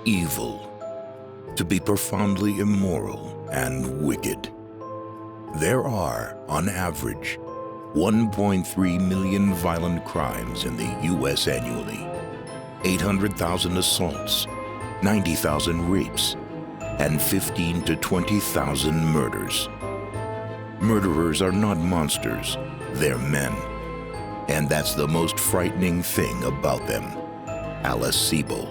evil, to be profoundly immoral and wicked. There are, on average, 1.3 million violent crimes in the U.S. annually, 800,000 assaults, 90,000 rapes, and 15 to 20,000 murders. Murderers are not monsters, they're men. And that's the most frightening thing about them. Alice Siebel.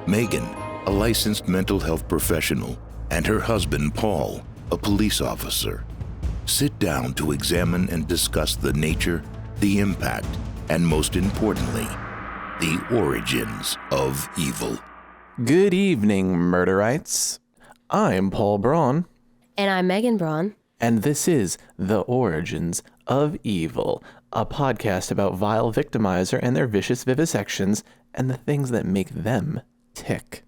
Megan, a licensed mental health professional, and her husband, Paul, a police officer, sit down to examine and discuss the nature, the impact, and most importantly, the origins of evil. Good evening, murderites. I'm Paul Braun. And I'm Megan Braun. And this is The Origins of Evil, a podcast about vile victimizer and their vicious vivisections and the things that make them tick.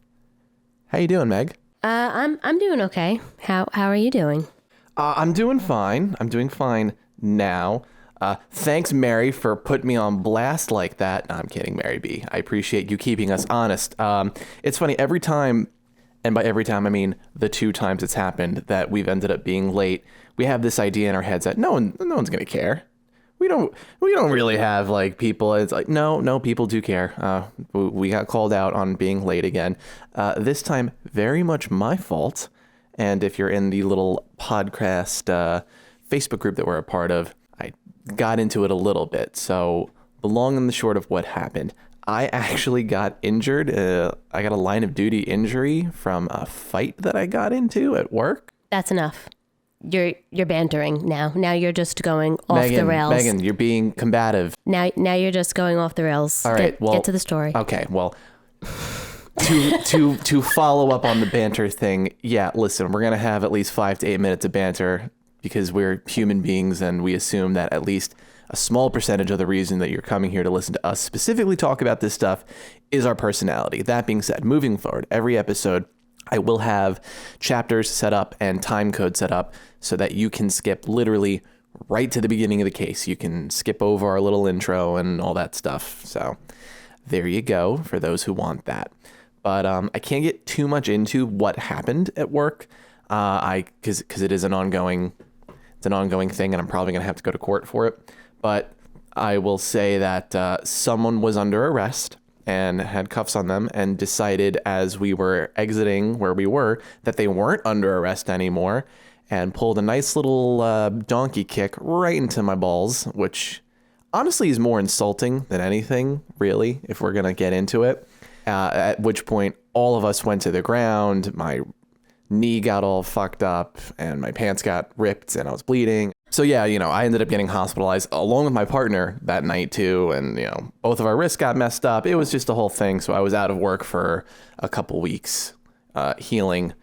How you doing, Meg? I'm doing okay. How are you doing? I'm doing fine. I'm doing fine now. Thanks, Mary, for putting me on blast like that. No, I'm kidding, Mary B. I appreciate you keeping us honest. It's funny, every time, and by every time I mean the 2 times it's happened that we've ended up being late, we have this idea in our heads that no one's gonna care. We don't really have like people. It's like no, people do care. We got called out on being late again. This time, very much my fault. And if you're in the little podcast Facebook group that we're a part of, I got into it a little bit. So the long and the short of what happened, I actually got injured. I got a line of duty injury from a fight that I got into at work. That's enough. You're bantering now. Now you're just going off the rails. Megan, you're being combative. Now you're just going off the rails. All right, get to the story. Okay, well, to follow up on the banter thing, yeah, listen, we're gonna have at least 5 to 8 minutes of banter because we're human beings and we assume that at least a small percentage of the reason that you're coming here to listen to us specifically talk about this stuff is our personality. That being said, moving forward, every episode I will have chapters set up and time code set up so that you can skip literally right to the beginning of the case. You can skip over our little intro and all that stuff. So there you go for those who want that. But I can't get too much into what happened at work because it is an ongoing thing and I'm probably going to have to go to court for it. But I will say that someone was under arrest and had cuffs on them and decided as we were exiting where we were that they weren't under arrest anymore and pulled a nice little donkey kick right into my balls, which honestly is more insulting than anything, really, if we're going to get into it. At which point all of us went to the ground. My knee got all fucked up and my pants got ripped and I was bleeding. So yeah, I ended up getting hospitalized along with my partner that night too. And, both of our wrists got messed up. It was just a whole thing. So I was out of work for a couple weeks, healing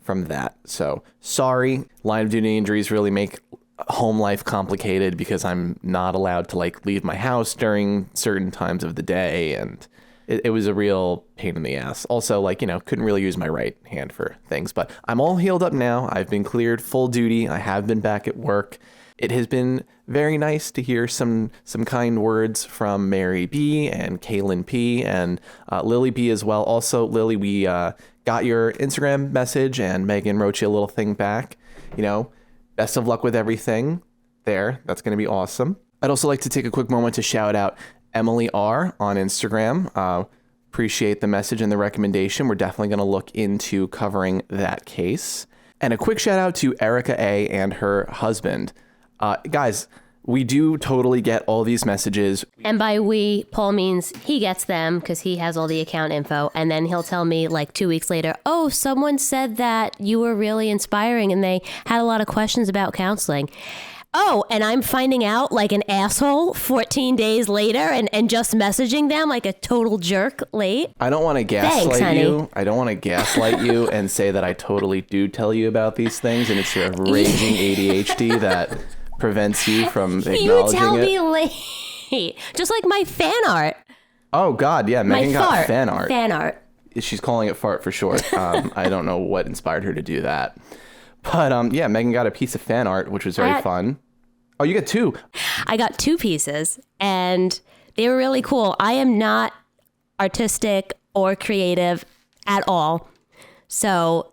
from that. So sorry, line of duty injuries really make home life complicated because I'm not allowed to leave my house during certain times of the day. And it was a real pain in the ass. Also, couldn't really use my right hand for things, but I'm all healed up now. I've been cleared full duty. I have been back at work. It has been very nice to hear some kind words from Mary B and Kaylin P and Lily B as well. Also, Lily, we got your Instagram message and Megan wrote you a little thing back. Best of luck with everything there. That's going to be awesome. I'd also like to take a quick moment to shout out Emily R on Instagram. Appreciate the message and the recommendation. We're definitely going to look into covering that case. And a quick shout out to Erica A and her husband. Guys, we do totally get all these messages. And by we, Paul means he gets them because he has all the account info. And then he'll tell me 2 weeks later, oh, someone said that you were really inspiring and they had a lot of questions about counseling. Oh, and I'm finding out like an asshole 14 days later and just messaging them like a total jerk late. I don't want to gaslight you. I don't want to gaslight you and say that I totally do tell you about these things and it's your raging ADHD that prevents you from acknowledging it. You tell me late. Just like my fan art. Oh, God. Yeah. Megan got fan art. Fan art. She's calling it fart for short. I don't know what inspired her to do that. But yeah, Megan got a piece of fan art, which was very fun. Oh, you got 2. I got 2 pieces and they were really cool. I am not artistic or creative at all. So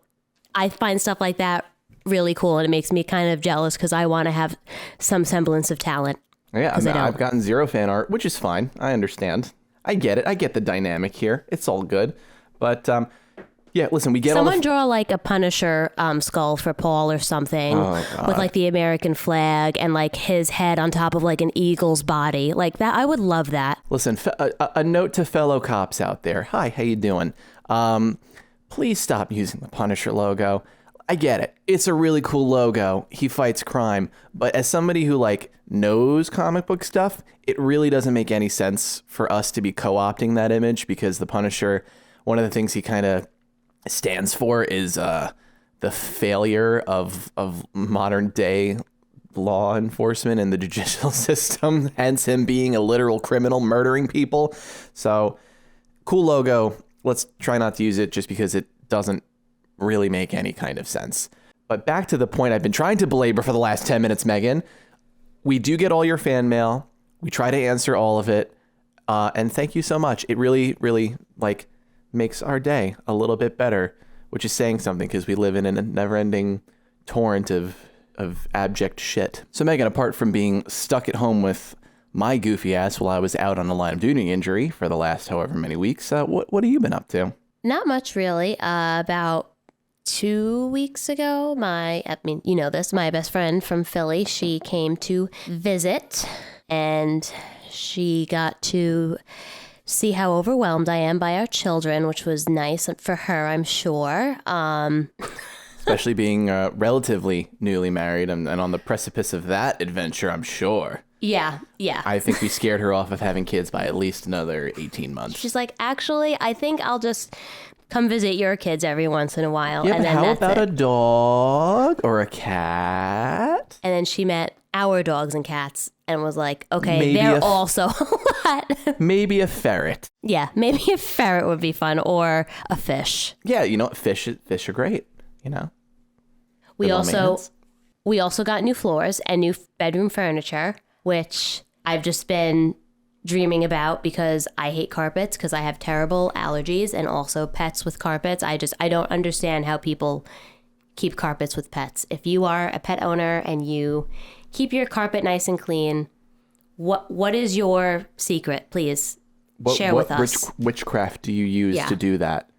I find stuff like that really cool, and it makes me kind of jealous because I want to have some semblance of talent. Yeah, I've gotten 0 fan art, which is fine. I understand. I get it. I get the dynamic here. It's all good. But yeah, listen, we get someone draw like a Punisher skull for Paul or something with like the American flag and like his head on top of like an eagle's body like that. I would love that. Listen, a note to fellow cops out there. Hi, how you doing? Please stop using the Punisher logo. I get it. It's a really cool logo. He fights crime. But as somebody who like knows comic book stuff, it really doesn't make any sense for us to be co-opting that image, because the Punisher, one of the things he kind of stands for is the failure of modern day law enforcement and the judicial system, hence him being a literal criminal murdering people. So cool logo. Let's try not to use it just because it doesn't really make any kind of sense. But back to the point I've been trying to belabor for the last 10 minutes, Megan. We do get all your fan mail. We try to answer all of it. And thank you so much. It really, really like makes our day a little bit better, which is saying something because we live in a never-ending torrent of abject shit. So Megan, apart from being stuck at home with my goofy ass while I was out on a line of duty injury for the last however many weeks, what have you been up to? Not much really. About 2 weeks ago, my best friend from Philly, she came to visit, and she got to see how overwhelmed I am by our children, which was nice for her, I'm sure. Especially being relatively newly married and on the precipice of that adventure, I'm sure. Yeah. I think we scared her off of having kids by at least another 18 months. She's like, actually, I think I'll just come visit your kids every once in a while. Yeah, and but then how that's about it. a dog or a cat? And then she met our dogs and cats and was like, okay, Maybe they're also a lot. Maybe a ferret. Yeah, maybe a ferret would be fun, or a fish. Yeah, you know, fish are great, you know. We also got new floors and new bedroom furniture, which I've just been dreaming about because I hate carpets because I have terrible allergies, and also pets with carpets. I don't understand how people keep carpets with pets. If you are a pet owner and you keep your carpet nice and clean, what is your secret? Please share with us. Witchcraft do you use Yeah. to do that?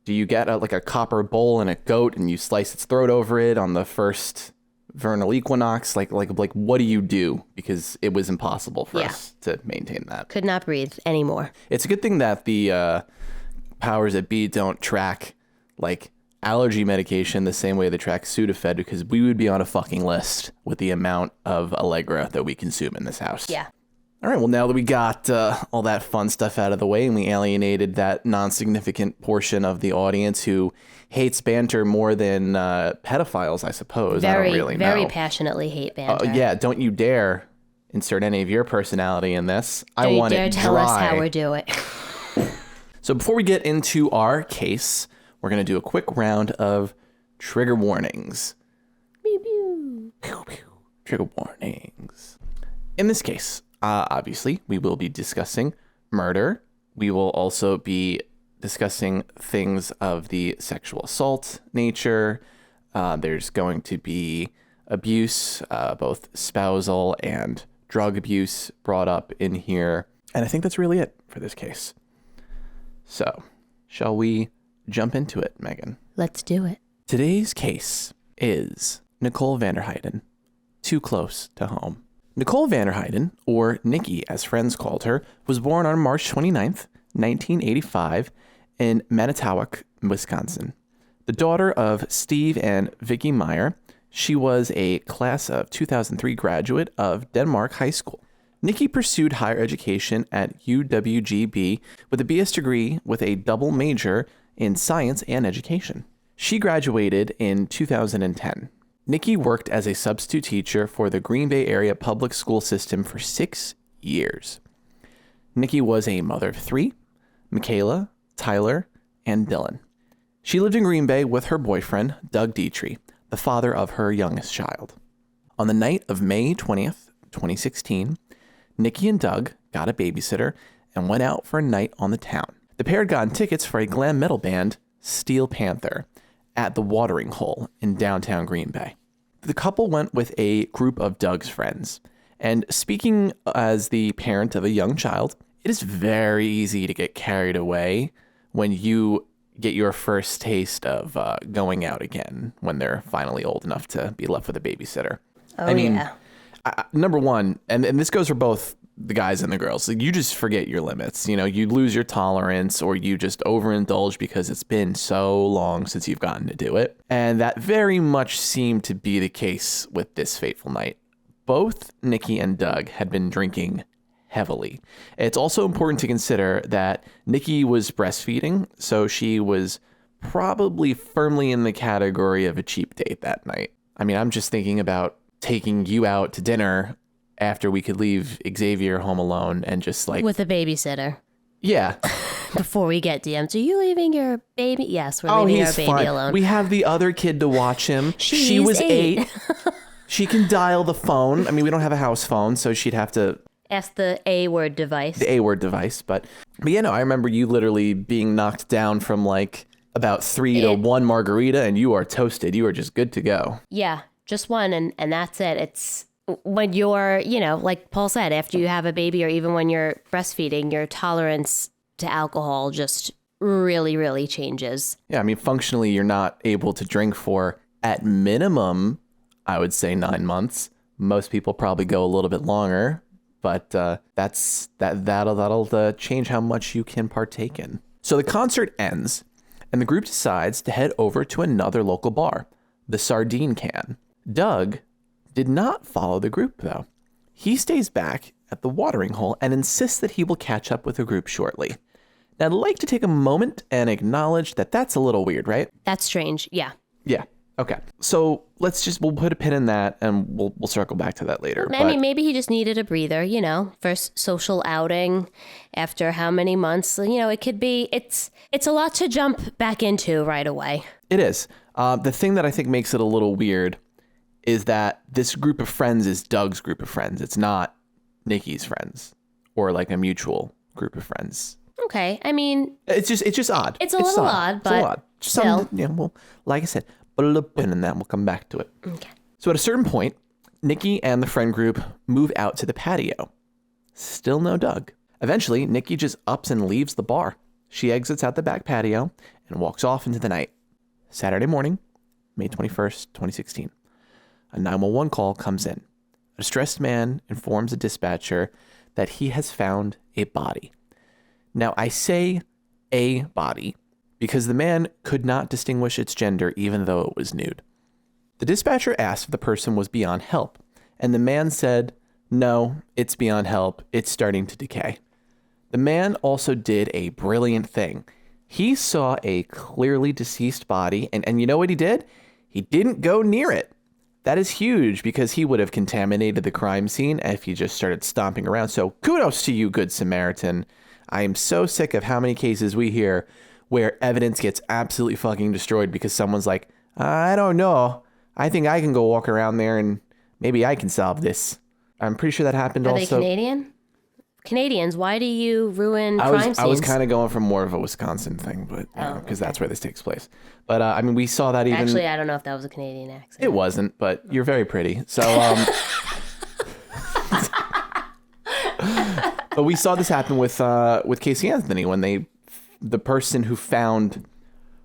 Do you get a copper bowl and a goat and you slice its throat over it on the first vernal equinox? Like what do you do? Because it was impossible for us to maintain that. Could not breathe anymore. It's a good thing that the powers that be don't track like allergy medication the same way they track Sudafed, because we would be on a fucking list with the amount of Allegra that we consume in this house. Yeah. All right, well, now that we got all that fun stuff out of the way and we alienated that non-significant portion of the audience who hates banter more than pedophiles, I suppose. I don't really know. Very passionately hate banter. Yeah, don't you dare insert any of your personality in this. I Don't want you dare it tell us dry. how we're doing. So before we get into our case, we're going to do a quick round of trigger warnings. Pew, pew. Pew, pew. Trigger warnings. In this case, obviously, we will be discussing murder. We will also be discussing things of the sexual assault nature. There's going to be abuse, both spousal and drug abuse brought up in here. And I think that's really it for this case. So, shall we jump into it, Megan? Let's do it. Today's case is Nicole VanderHeyden, too close to home. Nicole VanderHeyden, or Nikki as friends called her, was born on March 29th, 1985 in Manitowoc, Wisconsin. The daughter of Steve and Vicky Meyer, she was a class of 2003 graduate of Denmark High School. Nikki pursued higher education at UWGB with a BS degree with a double major in science and education. She graduated in 2010. Nikki worked as a substitute teacher for the Green Bay area public school system for 6 years. Nikki was a mother of 3, Michaela, Tyler, and Dylan. She lived in Green Bay with her boyfriend, Doug Dietrich, the father of her youngest child. On the night of May 20th, 2016, Nikki and Doug got a babysitter and went out for a night on the town. The pair had gotten tickets for a glam metal band Steel Panther at the watering hole in downtown Green Bay. The couple went with a group of Doug's friends. And speaking as the parent of a young child, it is very easy to get carried away when you get your first taste of going out again when they're finally old enough to be left with a babysitter. Yeah. Number one, and this goes for both the guys and the girls, like, you just forget your limits. You know, you lose your tolerance or you just overindulge because it's been so long since you've gotten to do it. And that very much seemed to be the case with this fateful night. Both Nikki and Doug had been drinking heavily. It's also important to consider that Nikki was breastfeeding, so she was probably firmly in the category of a cheap date that night. I mean, I'm just thinking about taking you out to dinner after we could leave Xavier home alone and just like... With a babysitter. Yeah. Before we get DM'd, are you leaving your baby? Yes, we're leaving our baby fine. alone. We have the other kid to watch him. She was 8. She can dial the phone. I mean, we don't have a house phone, so she'd have to... Ask the A-word device. The A-word device. But yeah, no, I remember you literally being knocked down from like about 3 to 1 margarita, and you are toasted. You are just good to go. Yeah, just one, and that's it. It's when you're, you know, like Paul said, after you have a baby or even when you're breastfeeding, your tolerance to alcohol just really, really changes. Yeah, I mean, functionally, you're not able to drink for, at minimum, I would say 9 months. Most people probably go a little bit longer. But that'll change how much you can partake in. So the concert ends, and the group decides to head over to another local bar, the Sardine Can. Doug did not follow the group, though. He stays back at the watering hole and insists that he will catch up with the group shortly. Now, I'd like to take a moment and acknowledge that that's a little weird, right? That's strange, yeah. Yeah. Okay, so we'll put a pin in that and we'll circle back to that later. I mean, maybe he just needed a breather, you know, first social outing after how many months, you know, it could be, it's a lot to jump back into right away. It is. The thing that I think makes it a little weird is that this group of friends is Doug's group of friends. It's not Nikki's friends or like a mutual group of friends. Okay, I mean, it's just odd. It's a little odd, but it's a lot. Still. You know, well, like I said, put a little pin in that. We'll come back to it. Okay. So at a certain point, Nikki and the friend group move out to the patio. Still no Doug. Eventually, Nikki just ups and leaves the bar. She exits out the back patio and walks off into the night. Saturday morning, May 21st, 2016. A 911 call comes in. A distressed man informs a dispatcher that he has found a body. Now, I say a body because the man could not distinguish its gender even though it was nude. The dispatcher asked if the person was beyond help, and the man said, "No, it's beyond help. It's starting to decay." The man also did a brilliant thing. He saw a clearly deceased body, and you know what he did? He didn't go near it. That is huge because he would have contaminated the crime scene if he just started stomping around. So kudos to you, Good Samaritan. I am so sick of how many cases we hear where evidence gets absolutely fucking destroyed because someone's like, I don't know. I think I can go walk around there and maybe I can solve this. I'm pretty sure that happened Are also. Are they Canadian? Canadians, why do you ruin crime scenes? I was kind of going for more of a Wisconsin thing, but because that's where this takes place. But I mean, we saw that even. Actually, I don't know if that was a Canadian accent. It wasn't, but you're very pretty. So, but we saw this happen with Casey Anthony when the person who found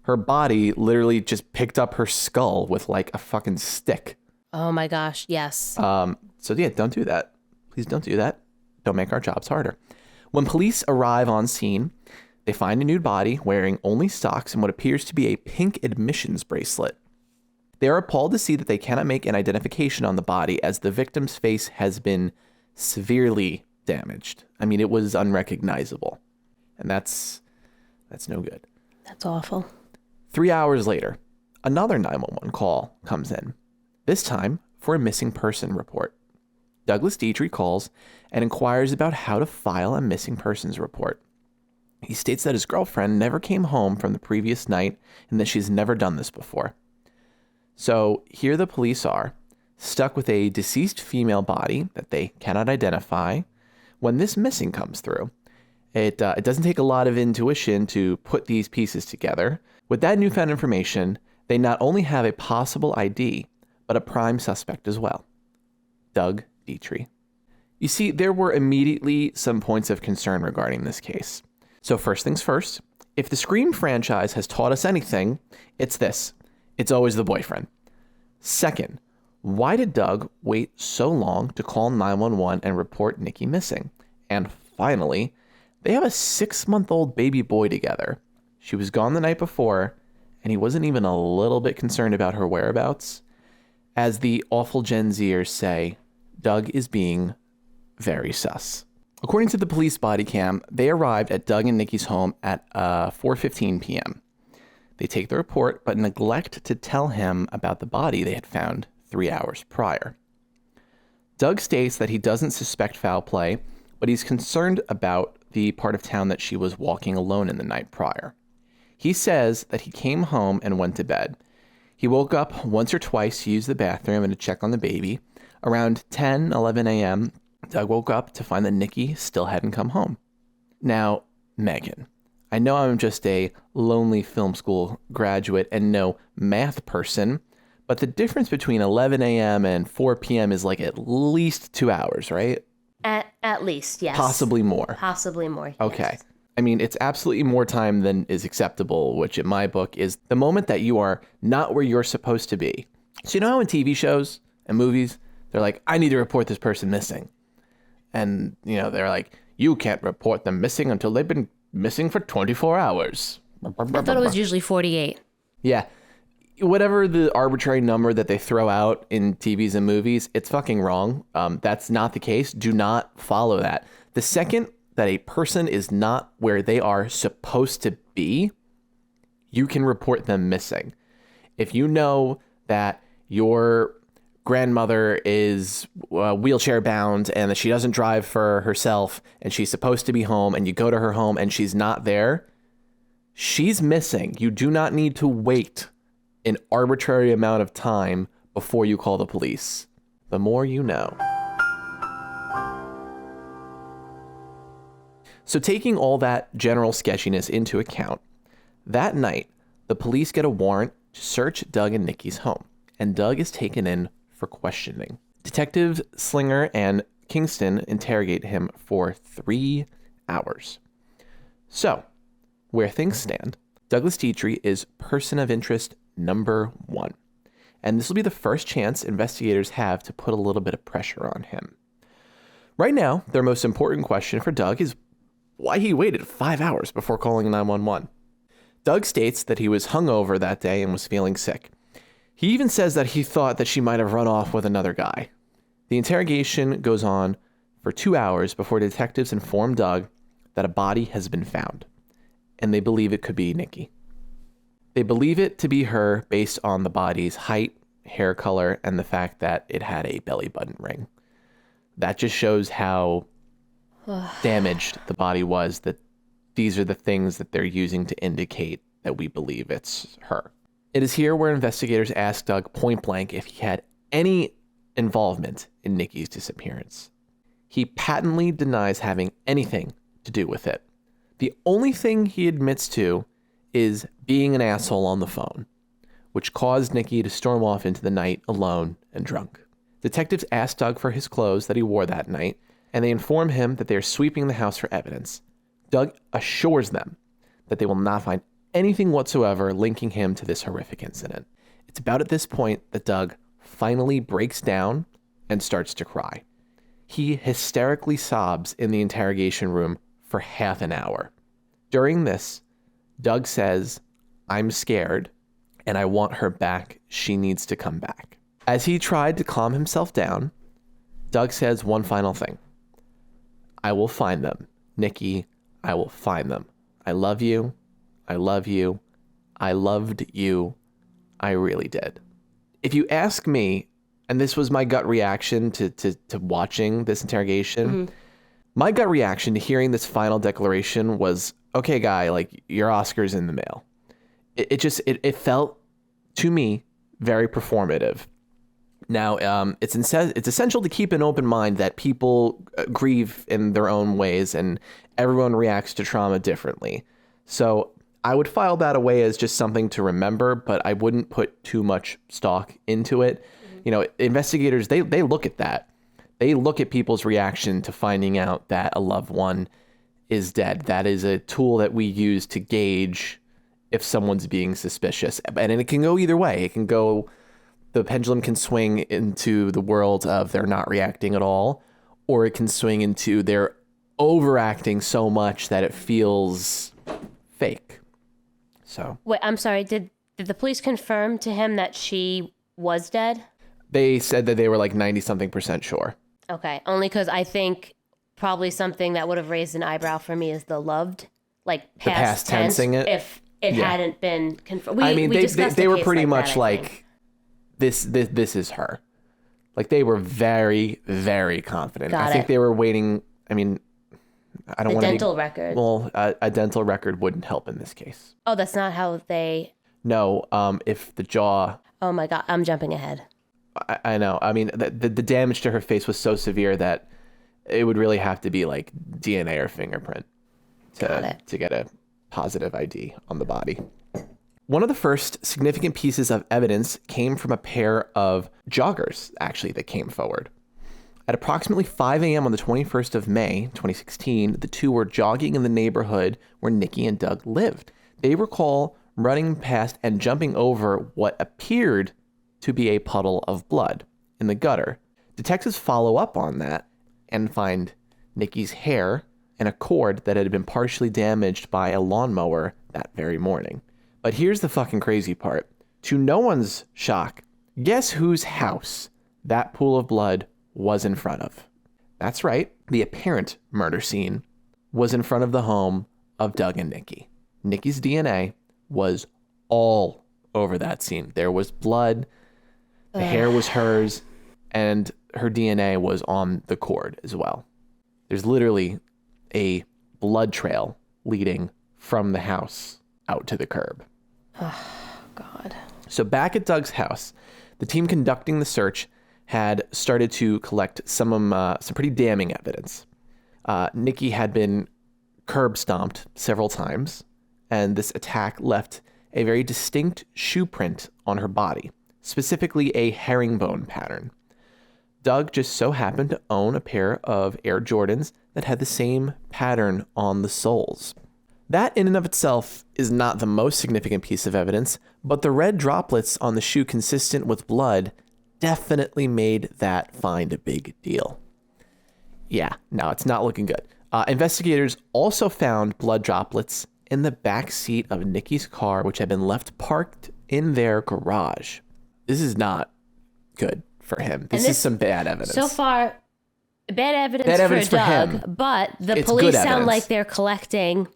her body literally just picked up her skull with like a fucking stick. Oh my gosh, yes. So yeah, don't do that. Please don't do that. Don't make our jobs harder. When police arrive on scene, they find a nude body wearing only socks and what appears to be a pink admissions bracelet. They are appalled to see that they cannot make an identification on the body as the victim's face has been severely damaged. I mean, it was unrecognizable. And that's no good. That's awful. 3 hours later, another 911 call comes in, this time for a missing person report. Douglas Dietrich calls and inquires about how to file a missing persons report. He states that his girlfriend never came home from the previous night and that she's never done this before. So here the police are, stuck with a deceased female body that they cannot identify when this missing comes through. It doesn't take a lot of intuition to put these pieces together. With that newfound information, they not only have a possible ID, but a prime suspect as well. Doug Dietrich. You see, there were immediately some points of concern regarding this case. So first things first, if the Scream franchise has taught us anything, it's this. It's always the boyfriend. Second, why did Doug wait so long to call 911 and report Nikki missing? And finally, they have a 6-month-old baby boy together. She was gone the night before, and he wasn't even a little bit concerned about her whereabouts. As the awful Gen Zers say, Doug is being very sus. According to the police body cam, they arrived at Doug and Nikki's home at 4:15 p.m. They take the report, but neglect to tell him about the body they had found 3 hours prior. Doug states that he doesn't suspect foul play, but he's concerned about the part of town that she was walking alone in the night prior. He says that he came home and went to bed. He woke up once or twice to use the bathroom and to check on the baby. Around 10, 11 a.m., Doug woke up to find that Nikki still hadn't come home. Now, Megan, I know I'm just a lonely film school graduate and no math person, but the difference between 11 a.m. and 4 p.m. is like at least 2 hours, right? At least, yes. Possibly more. Possibly more. Okay. Yes. I mean, it's absolutely more time than is acceptable, which in my book is the moment that you are not where you're supposed to be. So you know how in TV shows and movies, they're like, I need to report this person missing. And, you know, they're like, you can't report them missing until they've been missing for 24 hours. I thought it was usually 48. Yeah. Whatever the arbitrary number that they throw out in TVs and movies, it's fucking wrong. That's not the case. Do not follow that. The second that a person is not where they are supposed to be, you can report them missing. If you know that your grandmother is wheelchair bound and that she doesn't drive for herself and she's supposed to be home and you go to her home and she's not there, she's missing. You do not need to wait an arbitrary amount of time before you call the police. The more you know. So taking all that general sketchiness into account, that night, the police get a warrant to search Doug and Nikki's home, and Doug is taken in for questioning. Detectives Slinger and Kingston interrogate him for 3 hours. So, where things stand, Douglas Dietrich is person of interest number 1, and this will be the first chance investigators have to put a little bit of pressure on him. Right now, their most important question for Doug is why he waited 5 hours before calling 911. Doug states that he was hungover that day and was feeling sick. He even says that he thought that she might have run off with another guy. The interrogation goes on for 2 hours before detectives inform Doug that a body has been found, and they believe it could be Nikki. They believe it to be her based on the body's height, hair color, and the fact that it had a belly button ring. That just shows how damaged the body was, that these are the things that they're using to indicate that we believe it's her. It is here where investigators ask Doug point blank if he had any involvement in Nikki's disappearance. He patently denies having anything to do with it. The only thing he admits to is being an asshole on the phone, which caused Nikki to storm off into the night alone and drunk. Detectives ask Doug for his clothes that he wore that night, and they inform him that they are sweeping the house for evidence. Doug assures them that they will not find anything whatsoever linking him to this horrific incident. It's about at this point that Doug finally breaks down and starts to cry. He hysterically sobs in the interrogation room for half an hour. During this, Doug says, "I'm scared and I want her back. She needs to come back." As he tried to calm himself down, Doug says one final thing. "I will find them. Nikki, I will find them. I love you. I love you. I loved you. I really did." If you ask me, and this was my gut reaction to watching this interrogation, my gut reaction to hearing this final declaration was, okay, guy, like, your Oscar's in the mail. It felt, to me, very performative. Now, it's essential to keep an open mind that people grieve in their own ways and everyone reacts to trauma differently. So I would file that away as just something to remember, but I wouldn't put too much stock into it. You know, investigators, they look at that. They look at people's reaction to finding out that a loved one is dead. That is a tool that we use to gauge if someone's being suspicious. And it can go either way. It can go, the pendulum can swing into the world of they're not reacting at all, or it can swing into they're overacting so much that it feels fake. So wait, I'm sorry. Did the police confirm to him that she was dead? they said that they were like 90-something% sure. Okay, only because I think probably something that would have raised an eyebrow for me is the loved, like past tense, tensing it. if it hadn't been confirmed. I mean, they were pretty much like this is her. Like they were very, very confident. I think they were waiting. I mean, I don't want to. Dental record. Well, a dental record wouldn't help in this case. Oh, that's not how they. No, if the jaw. Oh my God, I'm jumping ahead. I know. I mean, the damage to her face was so severe that it would really have to be like DNA or fingerprint to get a positive ID on the body. One of the first significant pieces of evidence came from a pair of joggers, actually, that came forward. At approximately 5 a.m. on the 21st of May, 2016, the two were jogging in the neighborhood where Nikki and Doug lived. They recall running past and jumping over what appeared to be a puddle of blood in the gutter. Detectives follow up on that and find Nikki's hair and a cord that had been partially damaged by a lawnmower that very morning. But here's the fucking crazy part. To no one's shock, guess whose house that pool of blood was in front of? That's right. The apparent murder scene was in front of the home of Doug and Nikki. Nikki's DNA was all over that scene. There was blood, the hair was hers, and her DNA was on the cord as well. There's literally a blood trail leading from the house out to the curb. Oh, God. So back at Doug's house, the team conducting the search had started to collect some pretty damning evidence. Nikki had been curb stomped several times, and this attack left a very distinct shoe print on her body, specifically a herringbone pattern. Doug just so happened to own a pair of Air Jordans that had the same pattern on the soles. That in and of itself is not the most significant piece of evidence, but the red droplets on the shoe consistent with blood definitely made that find a big deal. Yeah, no, it's not looking good. Investigators also found blood droplets in the back seat of Nikki's car, which had been left parked in their garage. This is not good for him. This is some bad evidence. So far, bad evidence for Doug, him. But the It's police good sound evidence. like they're collecting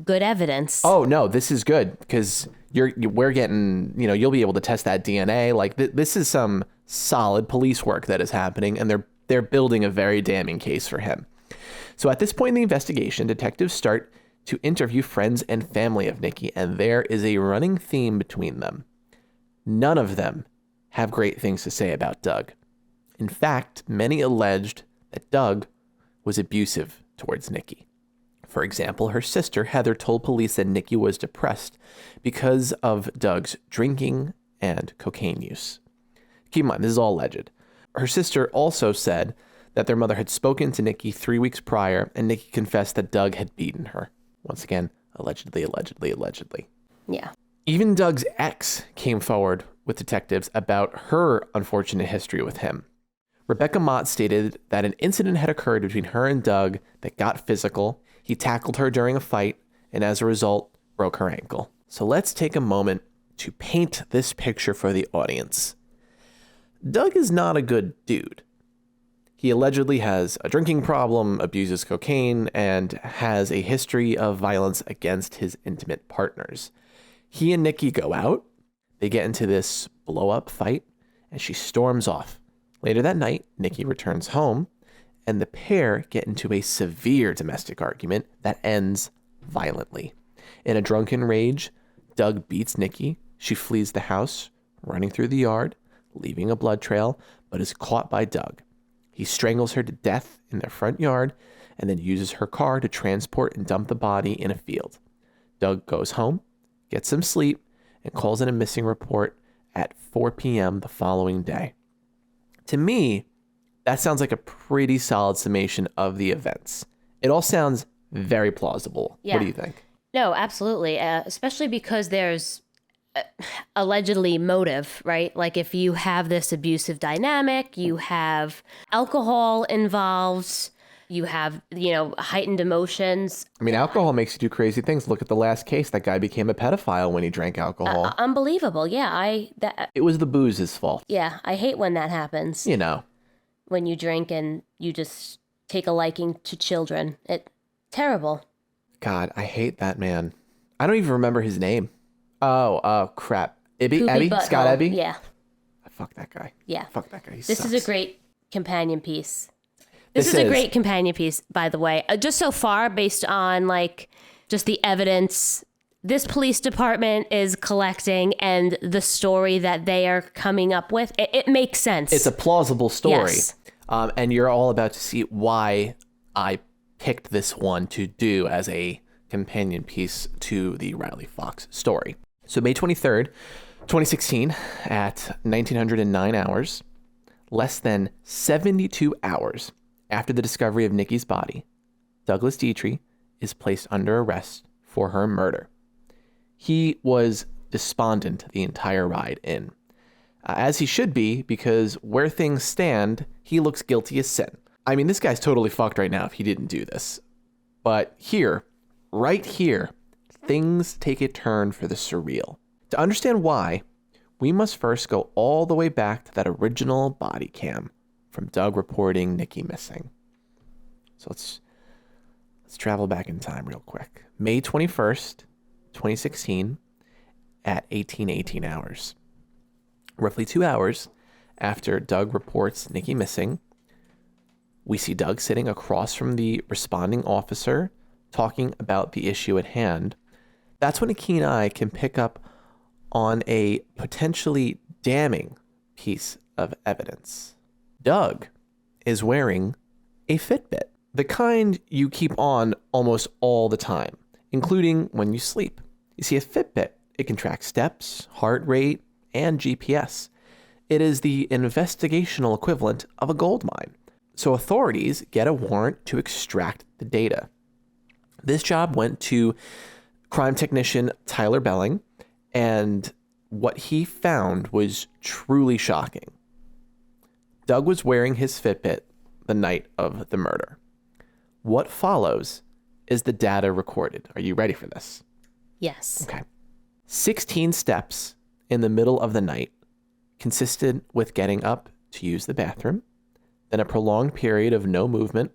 good evidence. Oh no, this is good because we're getting, you'll be able to test that DNA. Like this is some solid police work that is happening, and they're building a very damning case for him. So at this point in the investigation, detectives start to interview friends and family of Nikki, and there is a running theme between them. None of them have great things to say about Doug. In fact, many alleged that Doug was abusive towards Nikki. For example, her sister, Heather, told police that Nikki was depressed because of Doug's drinking and cocaine use. Keep in mind, this is all alleged. Her sister also said that their mother had spoken to Nikki 3 weeks prior, and Nikki confessed that Doug had beaten her. Once again, allegedly. Yeah. Even Doug's ex came forward with detectives about her unfortunate history with him. Rebecca Mott stated that an incident had occurred between her and Doug that got physical. He tackled her during a fight, and as a result, broke her ankle. So let's take a moment to paint this picture for the audience. Doug is not a good dude. He allegedly has a drinking problem, abuses cocaine, and has a history of violence against his intimate partners. He and Nikki go out. They get into this blow-up fight, and she storms off. Later that night, Nikki returns home, and the pair get into a severe domestic argument that ends violently. In a drunken rage, Doug beats Nikki. She flees the house, running through the yard, leaving a blood trail, but is caught by Doug. He strangles her to death in their front yard and then uses her car to transport and dump the body in a field. Doug goes home, gets some sleep, and calls in a missing report at 4 p.m. the following day. To me, that sounds like a pretty solid summation of the events. It all sounds very plausible. Yeah. What do you think? No, absolutely. Especially because there's allegedly motive, right? Like if you have this abusive dynamic, you have alcohol involved, you have, heightened emotions. I mean, alcohol makes you do crazy things. Look at the last case. That guy became a pedophile when he drank alcohol. Unbelievable. Yeah, It was the booze's fault. Yeah, I hate when that happens. When you drink and you just take a liking to children. Terrible. God, I hate that man. I don't even remember his name. Oh, crap. Ebby? Scott Ebby? Yeah. Fuck that guy. Yeah. Fuck that guy. He This sucks. is a great companion piece. This is a great companion piece, by the way. Just so far, based on just the evidence this police department is collecting and the story that they are coming up with, it makes sense. It's a plausible story. Yes. And you're all about to see why I picked this one to do as a companion piece to the Riley Fox story. So May 23rd, 2016, at 1909 hours, less than 72 hours after the discovery of Nikki's body, Douglas Dietrich is placed under arrest for her murder. He was despondent the entire ride in, as he should be, because where things stand, he looks guilty as sin. I mean, this guy's totally fucked right now if he didn't do this. But here, right here, things take a turn for the surreal. To understand why, we must first go all the way back to that original body cam from Doug reporting Nikki missing. So let's travel back in time real quick. May 21st, 2016, at 1818 hours. Roughly 2 hours after Doug reports Nikki missing, we see Doug sitting across from the responding officer talking about the issue at hand. That's when a keen eye can pick up on a potentially damning piece of evidence. Doug is wearing a Fitbit, the kind you keep on almost all the time, including when you sleep. You see, a Fitbit, it can track steps, heart rate, and GPS. It is the investigational equivalent of a gold mine. So authorities get a warrant to extract the data. This job went to crime technician Tyler Belling, and what he found was truly shocking. Doug was wearing his Fitbit the night of the murder. What follows is the data recorded. Are you ready for this? Yes. Okay. 16 steps in the middle of the night consisted with getting up to use the bathroom, then a prolonged period of no movement,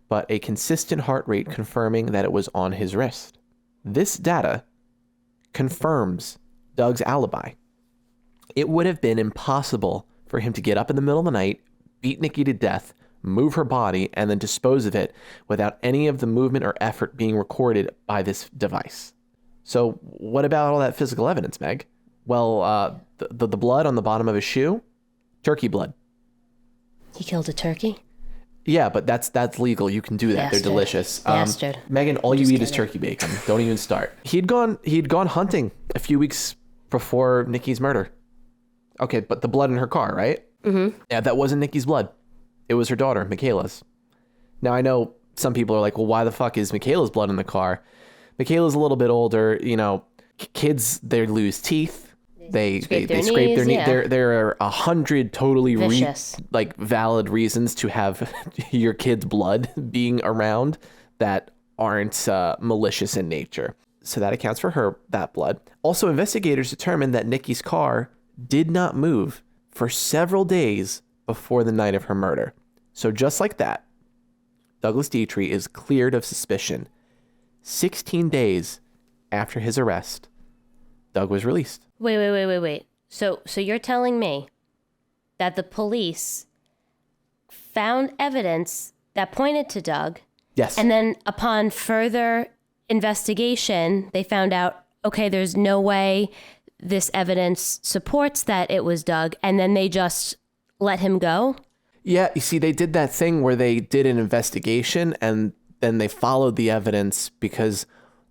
but a consistent heart rate confirming that it was on his wrist. This data confirms Doug's alibi. It would have been impossible for him to get up in the middle of the night, beat Nikki to death, move her body, and then dispose of it without any of the movement or effort being recorded by this device. So what about all that physical evidence, Meg? Well, the blood on the bottom of his shoe, turkey blood. He killed a turkey? Yeah, but that's legal. You can do that. Bastard. They're delicious. Bastard. Megan, all you eat is turkey bacon. Don't even start. He'd gone hunting a few weeks before Nikki's murder. Okay, but the blood in her car, right? Mm-hmm. Yeah, that wasn't Nikki's blood. It was her daughter, Michaela's. Now, I know some people are like, well, why the fuck is Michaela's blood in the car? Michaela's a little bit older. You know, kids, they lose teeth. They scrape their knee. Yeah. There are 100 totally valid reasons to have your kid's blood being around that aren't malicious in nature. So that accounts for that blood. Also, investigators determined that Nikki's car did not move for several days before the night of her murder. So just like that, Douglas Dietrich is cleared of suspicion. 16 days after his arrest, Doug was released. Wait. So you're telling me that the police found evidence that pointed to Doug? Yes. And then upon further investigation, they found out, okay, there's no way this evidence supports that it was Doug, and then they just let him go? Yeah, you see, they did that thing where they did an investigation and then they followed the evidence because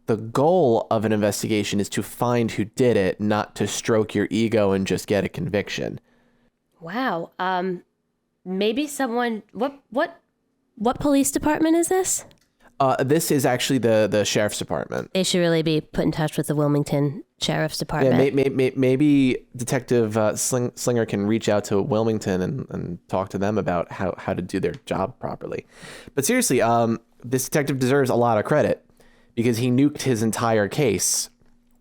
the goal of an investigation is to find who did it, not to stroke your ego and just get a conviction. Wow. Maybe someone. What police department is this? This is actually the sheriff's department. They should really be put in touch with the Wilmington Sheriff's Department. Yeah, maybe Detective Slinger can reach out to Wilmington and talk to them about how to do their job properly. But seriously, this detective deserves a lot of credit because he nuked his entire case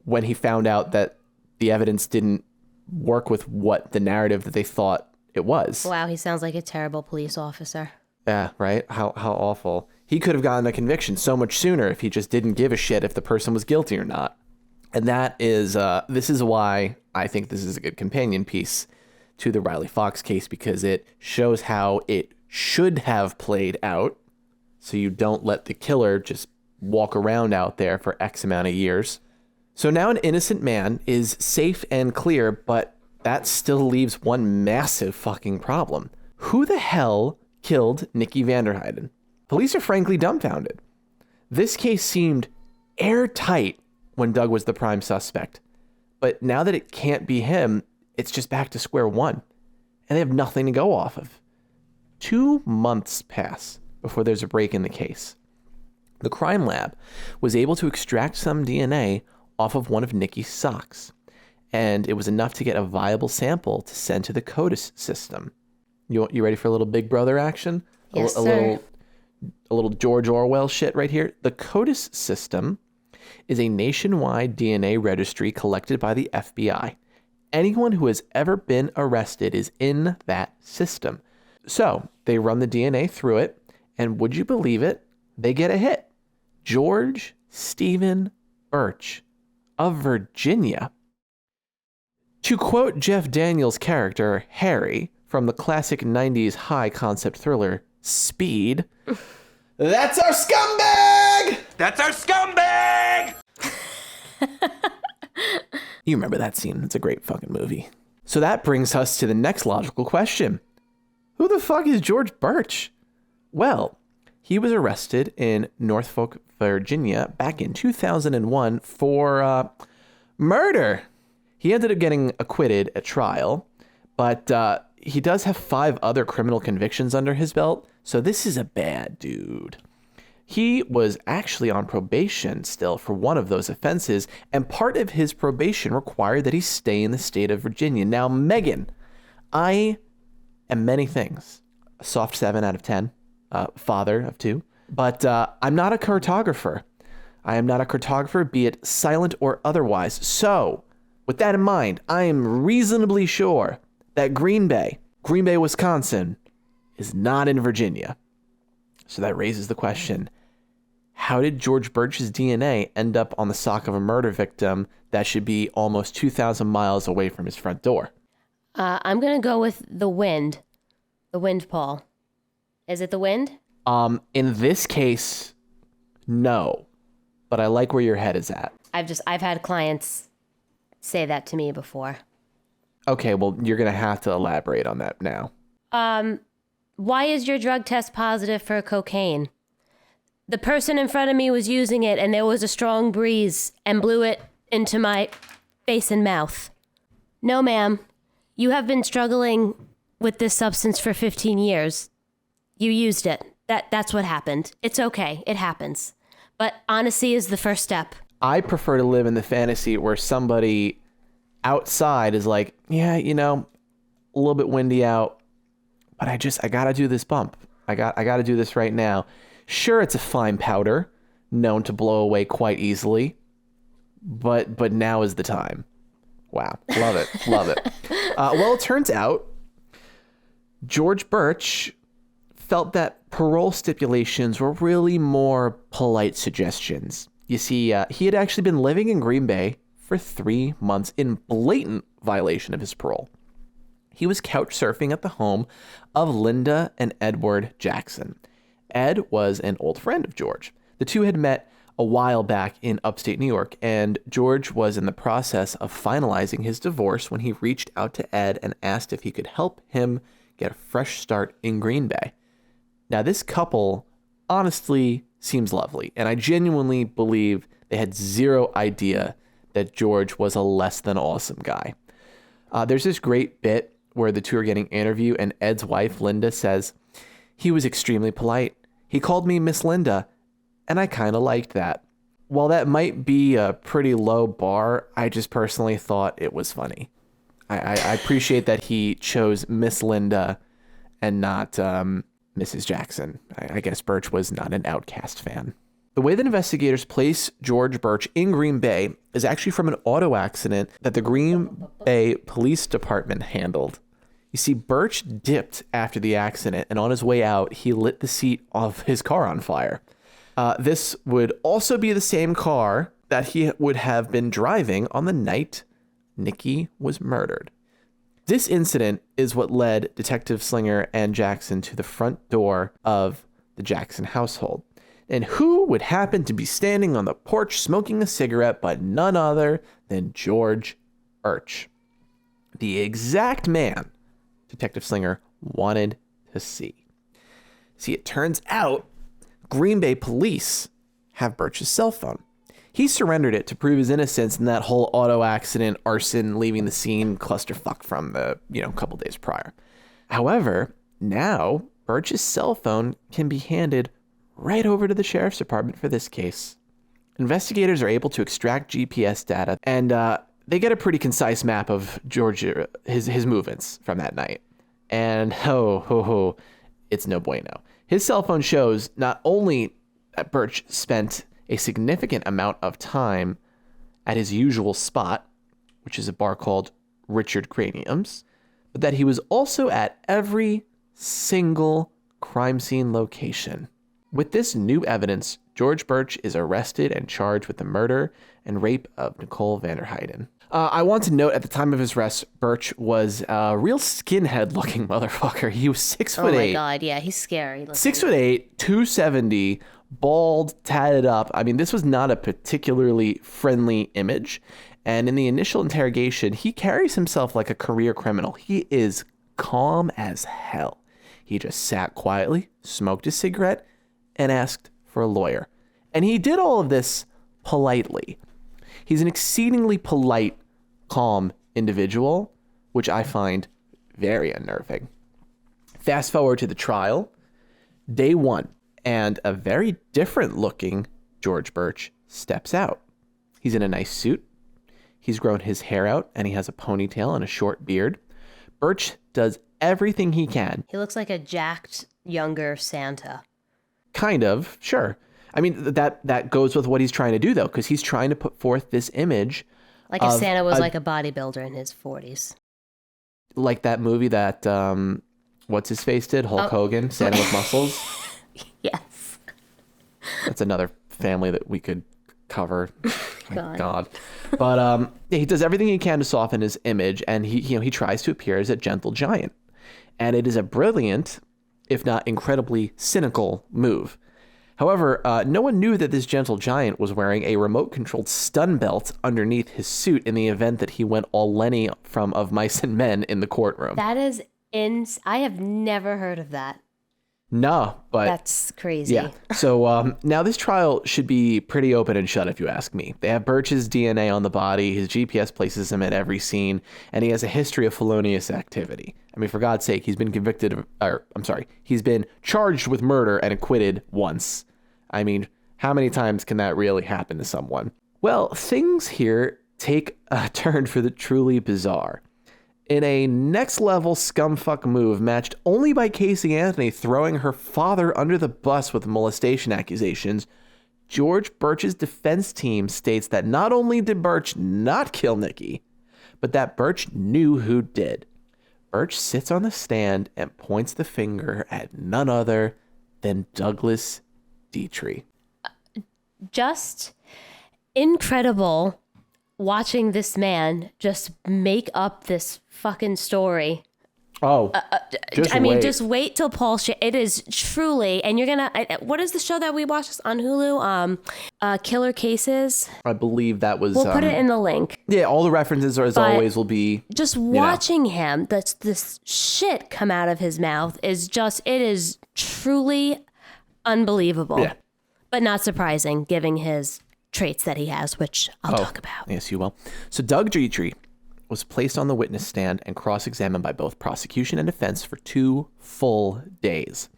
when he found out that the evidence didn't work with what the narrative that they thought it was. Wow, he sounds like a terrible police officer. Yeah, right? How awful. He could have gotten a conviction so much sooner if he just didn't give a shit if the person was guilty or not. And that is, this is why I think this is a good companion piece to the Riley Fox case, because it shows how it should have played out. So you don't let the killer just walk around out there for X amount of years. So now an innocent man is safe and clear, but that still leaves one massive fucking problem. Who the hell killed Nikki VanderHeyden? Police are frankly dumbfounded. This case seemed airtight when Doug was the prime suspect. But now that it can't be him, it's just back to square one. And they have nothing to go off of. 2 months pass before there's a break in the case. The crime lab was able to extract some DNA off of one of Nikki's socks. And it was enough to get a viable sample to send to the CODIS system. You ready for a little Big Brother action? Yes, sir. A little George Orwell shit right here. The CODIS system is a nationwide DNA registry collected by the FBI. Anyone who has ever been arrested is in that system. So they run the DNA through it, and would you believe it? They get a hit. George Stephen Burch of Virginia. To quote Jeff Daniels' character, Harry, from the classic 90s high concept thriller, Speed, that's our scumbag! That's our scumbag! You remember that scene. It's a great fucking movie. So that brings us to the next logical question. Who the fuck is George Burch? Well, he was arrested in Norfolk, Virginia back in 2001 for murder. He ended up getting acquitted at trial, but he does have 5 other criminal convictions under his belt, so this is a bad dude. He was actually on probation still for one of those offenses, and part of his probation required that he stay in the state of Virginia. Now, Megan, I am many things. A soft 7 out of 10, father of 2, but I'm not a cartographer. I am not a cartographer, be it silent or otherwise. So, with that in mind, I am reasonably sure that Green Bay, Wisconsin, is not in Virginia. So that raises the question, how did George Burch's DNA end up on the sock of a murder victim that should be almost 2,000 miles away from his front door? I'm going to go with the wind. The wind, Paul. Is it the wind? In this case, no. But I like where your head is at. I've had clients say that to me before. Okay, well, you're going to have to elaborate on that now. Why is your drug test positive for cocaine? The person in front of me was using it and there was a strong breeze and blew it into my face and mouth. No, ma'am. You have been struggling with this substance for 15 years. You used it. That's what happened. It's okay. It happens. But honesty is the first step. I prefer to live in the fantasy where somebody outside is like, yeah, you know, a little bit windy out, but I gotta do this bump. I gotta do this right now. Sure, it's a fine powder, known to blow away quite easily, but now is the time. Wow, love it, love it. Well, it turns out George Burch felt that parole stipulations were really more polite suggestions. You see, he had actually been living in Green Bay for 3 months in blatant violation of his parole. He was couch surfing at the home of Linda and Edward Jackson. Ed was an old friend of George. The two had met a while back in upstate New York, and George was in the process of finalizing his divorce when he reached out to Ed and asked if he could help him get a fresh start in Green Bay. Now, this couple honestly seems lovely, and I genuinely believe They had zero idea that George was a less than awesome guy. There's this great bit where the two are getting interviewed, and Ed's wife, Linda, says, "He was extremely polite. He called me Miss Linda, and I kind of liked that." While that might be a pretty low bar, I just personally thought it was funny. I appreciate that he chose Miss Linda and not Mrs. Jackson. I guess Burch was not an Outcast fan. The way that investigators place George Burch in Green Bay is actually from an auto accident that the Green Bay Police Department handled. You see, Burch dipped after the accident, and on his way out, he lit the seat of his car on fire. This would also be the same car that he would have been driving on the night Nikki was murdered. This incident is what led Detective Slinger and Jackson to the front door of the Jackson household. And who would happen to be standing on the porch smoking a cigarette but none other than George Burch, the exact man Detective Slinger wanted to see. See, it turns out Green Bay police have Burch's cell phone. He surrendered it to prove his innocence in that whole auto accident, arson, leaving the scene clusterfuck from the, couple days prior. However, now Burch's cell phone can be handed right over to the sheriff's department for this case. Investigators are able to extract GPS data, and they get a pretty concise map of George, his movements from that night. And it's no bueno. His cell phone shows not only that Burch spent a significant amount of time at his usual spot, which is a bar called Richard Cranium's, but that he was also at every single crime scene location. With this new evidence, George Burch is arrested and charged with the murder and rape of Nicole VanderHeyden. I want to note at the time of his arrest, Burch was a real skinhead-looking motherfucker. He was 6'8". Oh my God, yeah, he's scary. 6'8", 270, bald, tatted up. I mean, this was not a particularly friendly image. And in the initial interrogation, he carries himself like a career criminal. He is calm as hell. He just sat quietly, smoked a cigarette, and asked for a lawyer. And he did all of this politely. He's an exceedingly polite, calm individual, which I find very unnerving. Fast forward to the trial, day one, and a very different looking George Burch steps out. He's in a nice suit. He's grown his hair out, and he has a ponytail and a short beard. Burch does everything he can. He looks like a jacked, younger Santa. Kind of, sure. I mean, that goes with what he's trying to do, though, because he's trying to put forth this image. Like if Santa was like a bodybuilder in his 40s. Like that movie that, what's-his-face did? Hulk Hogan, Santa with Muscles? Yes. That's another family that we could cover. My God. But he does everything he can to soften his image, and he tries to appear as a gentle giant. And it is a brilliant, if not incredibly cynical move. However, no one knew that this gentle giant was wearing a remote-controlled stun belt underneath his suit in the event that he went all Lenny from Of Mice and Men in the courtroom. That is I have never heard of that. No, but... That's crazy. Yeah. So now this trial should be pretty open and shut, if you ask me. They have Burch's DNA on the body, his GPS places him at every scene, and he has a history of felonious activity. I mean, for God's sake, he's been he's been charged with murder and acquitted once. I mean, how many times can that really happen to someone? Well, things here take a turn for the truly bizarre. In a next-level scumfuck move matched only by Casey Anthony throwing her father under the bus with molestation accusations, George Burch's defense team states that not only did Burch not kill Nikki, but that Burch knew who did. Burch sits on the stand and points the finger at none other than Douglas Dietrich. Just incredible watching this man just make up this fucking story. Oh, just wait till Paul. It is truly, and you're gonna. What is the show that we watched on Hulu? Killer Cases. I believe that was. We'll put it in the link. Yeah, all the references, as always, will be. Just watching him, this shit come out of his mouth is just. It is truly unbelievable. Yeah. But not surprising, given his traits that he has, which I'll talk about. Yes, you will. So Doug Dietrich was placed on the witness stand and cross-examined by both prosecution and defense for 2 full days.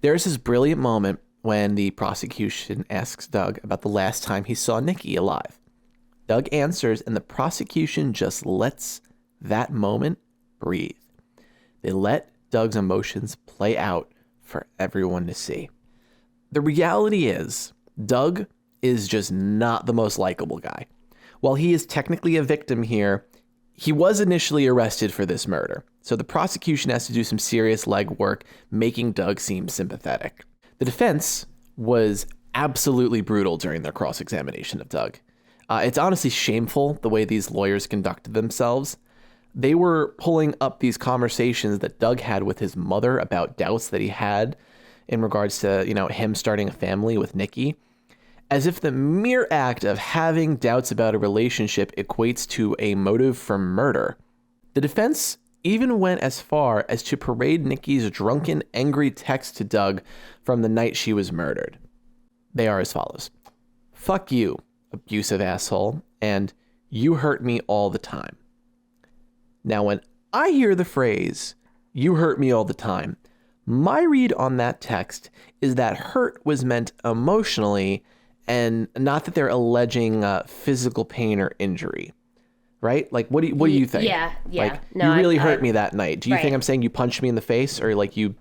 There's this brilliant moment when the prosecution asks Doug about the last time he saw Nikki alive. Doug answers, and the prosecution just lets that moment breathe. They let Doug's emotions play out for everyone to see. The reality is, Doug is just not the most likable guy. While he is technically a victim here, he was initially arrested for this murder. So the prosecution has to do some serious legwork, making Doug seem sympathetic. The defense was absolutely brutal during their cross-examination of Doug. It's honestly shameful the way these lawyers conducted themselves. They were pulling up these conversations that Doug had with his mother about doubts that he had in regards to, him starting a family with Nikki, as if the mere act of having doubts about a relationship equates to a motive for murder. The defense even went as far as to parade Nikki's drunken, angry text to Doug from the night she was murdered. They are as follows. "Fuck you, abusive asshole, and you hurt me all the time." Now, when I hear the phrase, "you hurt me all the time," my read on that text is that hurt was meant emotionally and not that they're alleging physical pain or injury, right? Like, what do you think? Yeah. Like, No, you really hurt me that night. Do you right. think I'm saying you punched me in the face, or like you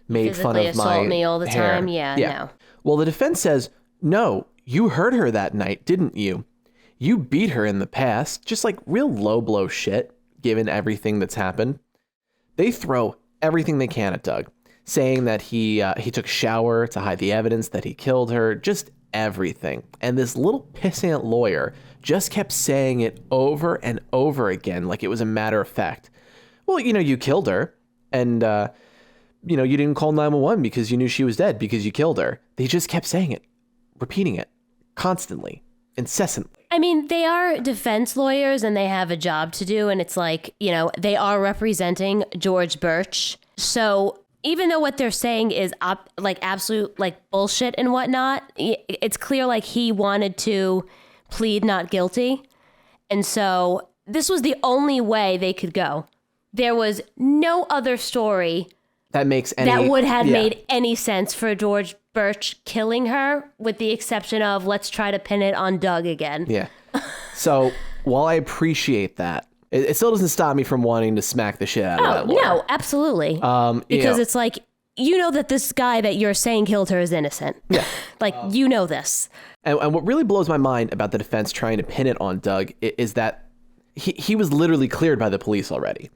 made fun Physically of my assault me all the hair? time? Yeah, no. Well, the defense says, no, you hurt her that night, didn't you? You beat her in the past, just like real low blow shit, given everything that's happened. They throw everything they can at Doug, saying that he took a shower to hide the evidence that he killed her, just everything. And this little pissant lawyer just kept saying it over and over again like it was a matter of fact. Well, you killed her, and you didn't call 911 because you knew she was dead because you killed her. They just kept saying it, repeating it constantly, incessantly. I mean, they are defense lawyers and they have a job to do. And it's like, they are representing George Burch. So even though what they're saying is absolute bullshit and whatnot, it's clear he wanted to plead not guilty. And so this was the only way they could go. There was no other story that would have made any sense for George Burch killing her, with the exception of let's try to pin it on Doug again. Yeah. So while I appreciate that, it still doesn't stop me from wanting to smack the shit out of that lawyer. No, absolutely. Because it's like, that this guy that you're saying killed her is innocent. Yeah. This. And what really blows my mind about the defense trying to pin it on Doug is that he was literally cleared by the police already.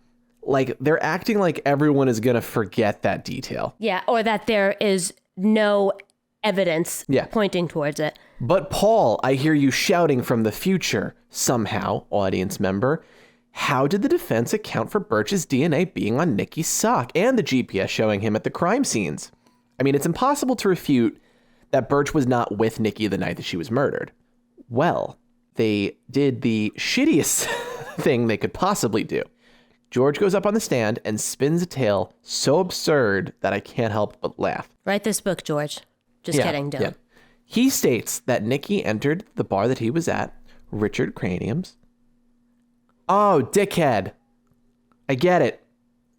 They're acting like everyone is going to forget that detail. Yeah, or that there is no evidence pointing towards it. But Paul, I hear you shouting from the future, somehow, audience member. How did the defense account for Burch's DNA being on Nikki's sock and the GPS showing him at the crime scenes? I mean, it's impossible to refute that Burch was not with Nikki the night that she was murdered. Well, they did the shittiest thing they could possibly do. George goes up on the stand and spins a tale so absurd that I can't help but laugh. Write this book, George. Just kidding, don't. Yeah. He states that Nikki entered the bar that he was at, Richard Cranium's. Oh, dickhead. I get it.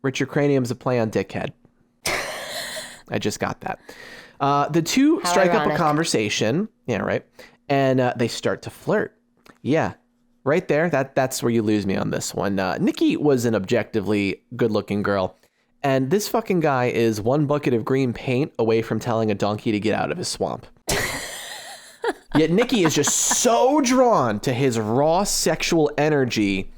Richard Cranium's a play on dickhead. I just got that. The two strike up a conversation. Yeah, right. And they start to flirt. Yeah, right there. That's where you lose me on this one. Nikki was an objectively good-looking girl. And this fucking guy is one bucket of green paint away from telling a donkey to get out of his swamp. Yet Nikki is just so drawn to his raw sexual energy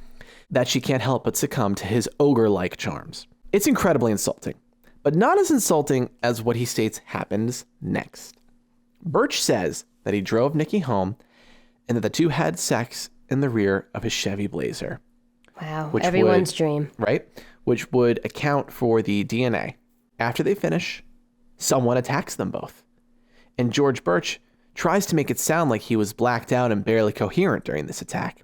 that she can't help but succumb to his ogre-like charms. It's incredibly insulting, but not as insulting as what he states happens next. Burch says that he drove Nikki home and that the two had sex in the rear of his Chevy Blazer. Wow, everyone's dream. Right? Which would account for the DNA. After they finish, someone attacks them both. And George Burch tries to make it sound like he was blacked out and barely coherent during this attack.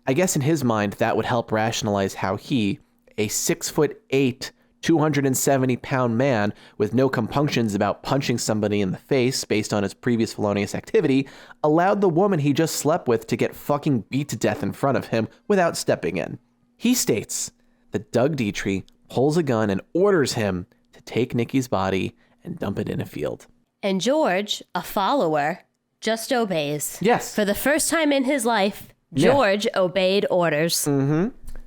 I guess in his mind, that would help rationalize how he, a 6'8", 270-pound man with no compunctions about punching somebody in the face based on his previous felonious activity allowed the woman he just slept with to get fucking beat to death in front of him without stepping in. He states that Doug Dietrich pulls a gun and orders him to take Nikki's body and dump it in a field. And George, a follower, just obeys. Yes. For the first time in his life, George obeyed orders.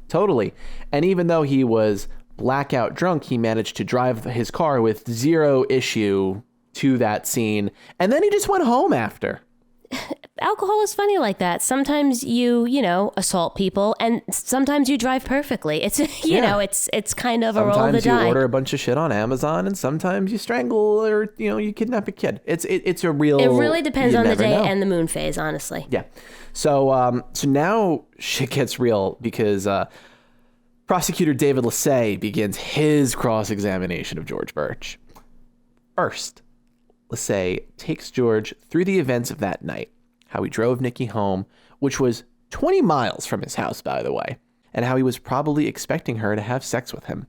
Totally. And even though he was blackout drunk, he managed to drive his car with zero issue to that scene. And then he just went home after. Alcohol is funny like that. Sometimes you assault people, and sometimes you drive perfectly. It's, you know, it's kind of a roll of the die. Sometimes you order a bunch of shit on Amazon, and sometimes you strangle or, you kidnap a kid. It's a real... It really depends on the day and the moon phase, honestly. Yeah. So now shit gets real because Prosecutor David Lassay begins his cross-examination of George Burch. First, Lassay takes George through the events of that night, how he drove Nikki home, which was 20 miles from his house, by the way, and how he was probably expecting her to have sex with him.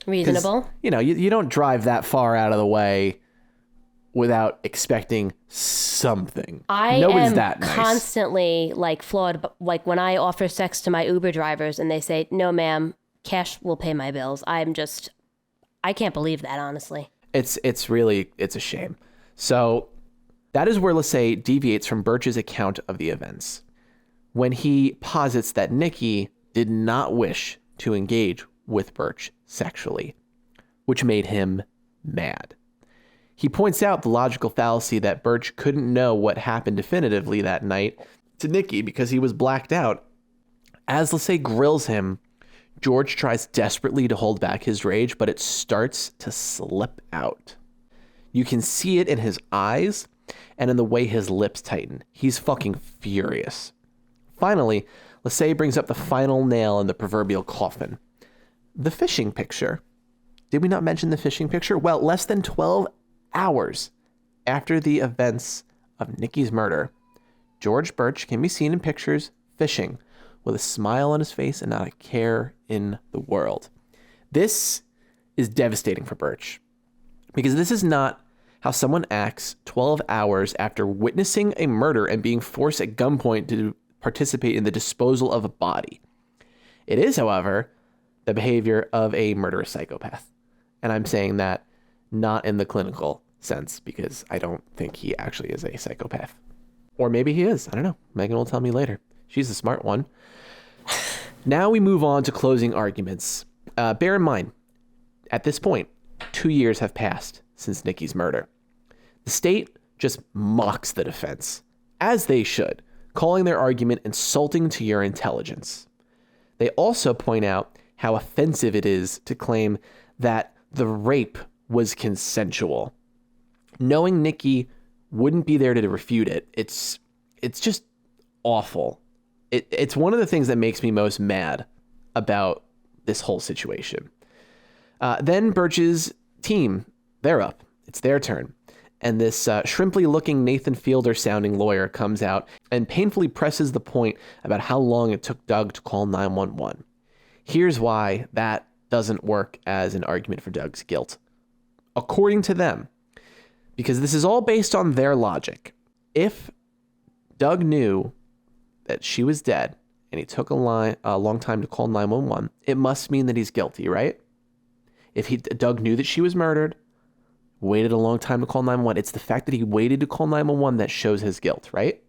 Reasonable. You don't drive that far out of the way without expecting something. Nobody's that nice. Constantly flawed, like when I offer sex to my Uber drivers and they say, "No, ma'am, cash will pay my bills." I can't believe that, honestly. It's a shame. So that is where Lassay deviates from Burch's account of the events, when he posits that Nikki did not wish to engage with Burch sexually, which made him mad. He points out the logical fallacy that Burch couldn't know what happened definitively that night to Nikki because he was blacked out. As Lassay grills him, George tries desperately to hold back his rage, but it starts to slip out. You can see it in his eyes and in the way his lips tighten. He's fucking furious. Finally, Lassay brings up the final nail in the proverbial coffin. The fishing picture. Did we not mention the fishing picture? Well, less than 12 hours after the events of Nikki's murder, George Burch can be seen in pictures fishing with a smile on his face and not a care in the world. This is devastating for Burch because this is not how someone acts 12 hours after witnessing a murder and being forced at gunpoint to participate in the disposal of a body. It is, however, the behavior of a murderous psychopath. And I'm saying that not in the clinical sense because I don't think he actually is a psychopath. Or maybe he is. I don't know. Megan will tell me later. She's the smart one. Now we move on to closing arguments. Bear in mind, at this point, 2 years have passed since Nikki's murder. The state just mocks the defense, as they should, calling their argument insulting to your intelligence. They also point out how offensive it is to claim that the rape was consensual. Knowing Nikki wouldn't be there to refute it, it's just awful. It's one of the things that makes me most mad about this whole situation. Then Burch's team, they're up. It's their turn. And this shrimply-looking Nathan Fielder-sounding lawyer comes out and painfully presses the point about how long it took Doug to call 911. Here's why that doesn't work as an argument for Doug's guilt. According to them, because this is all based on their logic, if Doug knew that she was dead and he took a long time to call 911, it must mean that he's guilty, right? If Doug knew that she was murdered, waited a long time to call 911, it's the fact that he waited to call 911 that shows his guilt, right?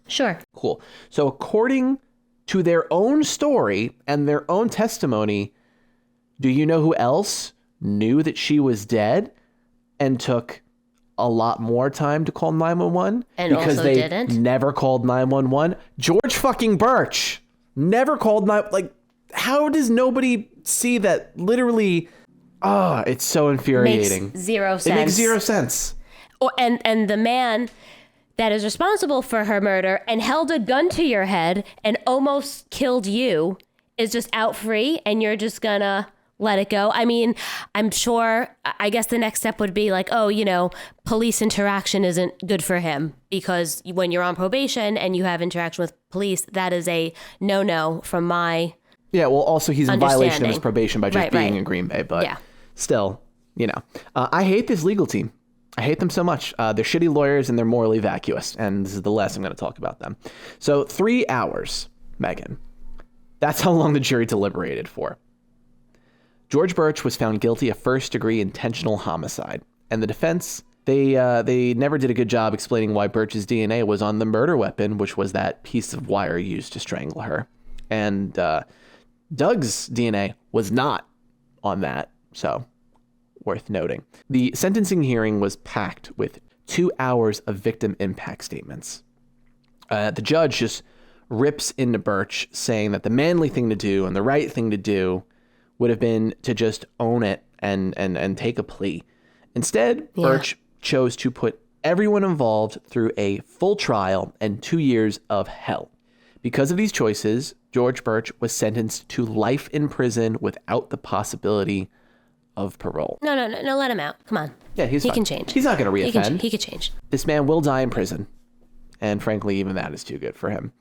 Sure. Cool. So according to their own story and their own testimony, do you know who else knew that she was dead and took a lot more time to call 911? And because also they didn't? never called 911? George fucking Burch never called how does nobody see that literally? It's so infuriating. Makes zero sense. It makes zero sense. And the man that is responsible for her murder and held a gun to your head and almost killed you is just out free and you're just gonna let it go. I mean, I'm sure, I guess the next step would be like, police interaction isn't good for him because when you're on probation and you have interaction with police, that is a no-no from my Yeah, well, also he's in violation of his probation by just being in Green Bay, but Still, I hate this legal team. I hate them so much. They're shitty lawyers and they're morally vacuous. And this is the last I'm going to talk about them. So 3 hours, Megan. That's how long the jury deliberated for. George Burch was found guilty of first-degree intentional homicide. And the defense, they never did a good job explaining why Burch's DNA was on the murder weapon, which was that piece of wire used to strangle her. And Doug's DNA was not on that. So, worth noting. The sentencing hearing was packed with 2 hours of victim impact statements. The judge just rips into Burch, saying that the manly thing to do and the right thing to do would have been to just own it and take a plea. Instead, Burch chose to put everyone involved through a full trial and 2 years of hell. Because of these choices, George Burch was sentenced to life in prison without the possibility of parole. No, let him out. Come on. Yeah, he can change. He's not going to reoffend. He can change. This man will die in prison. And frankly, even that is too good for him.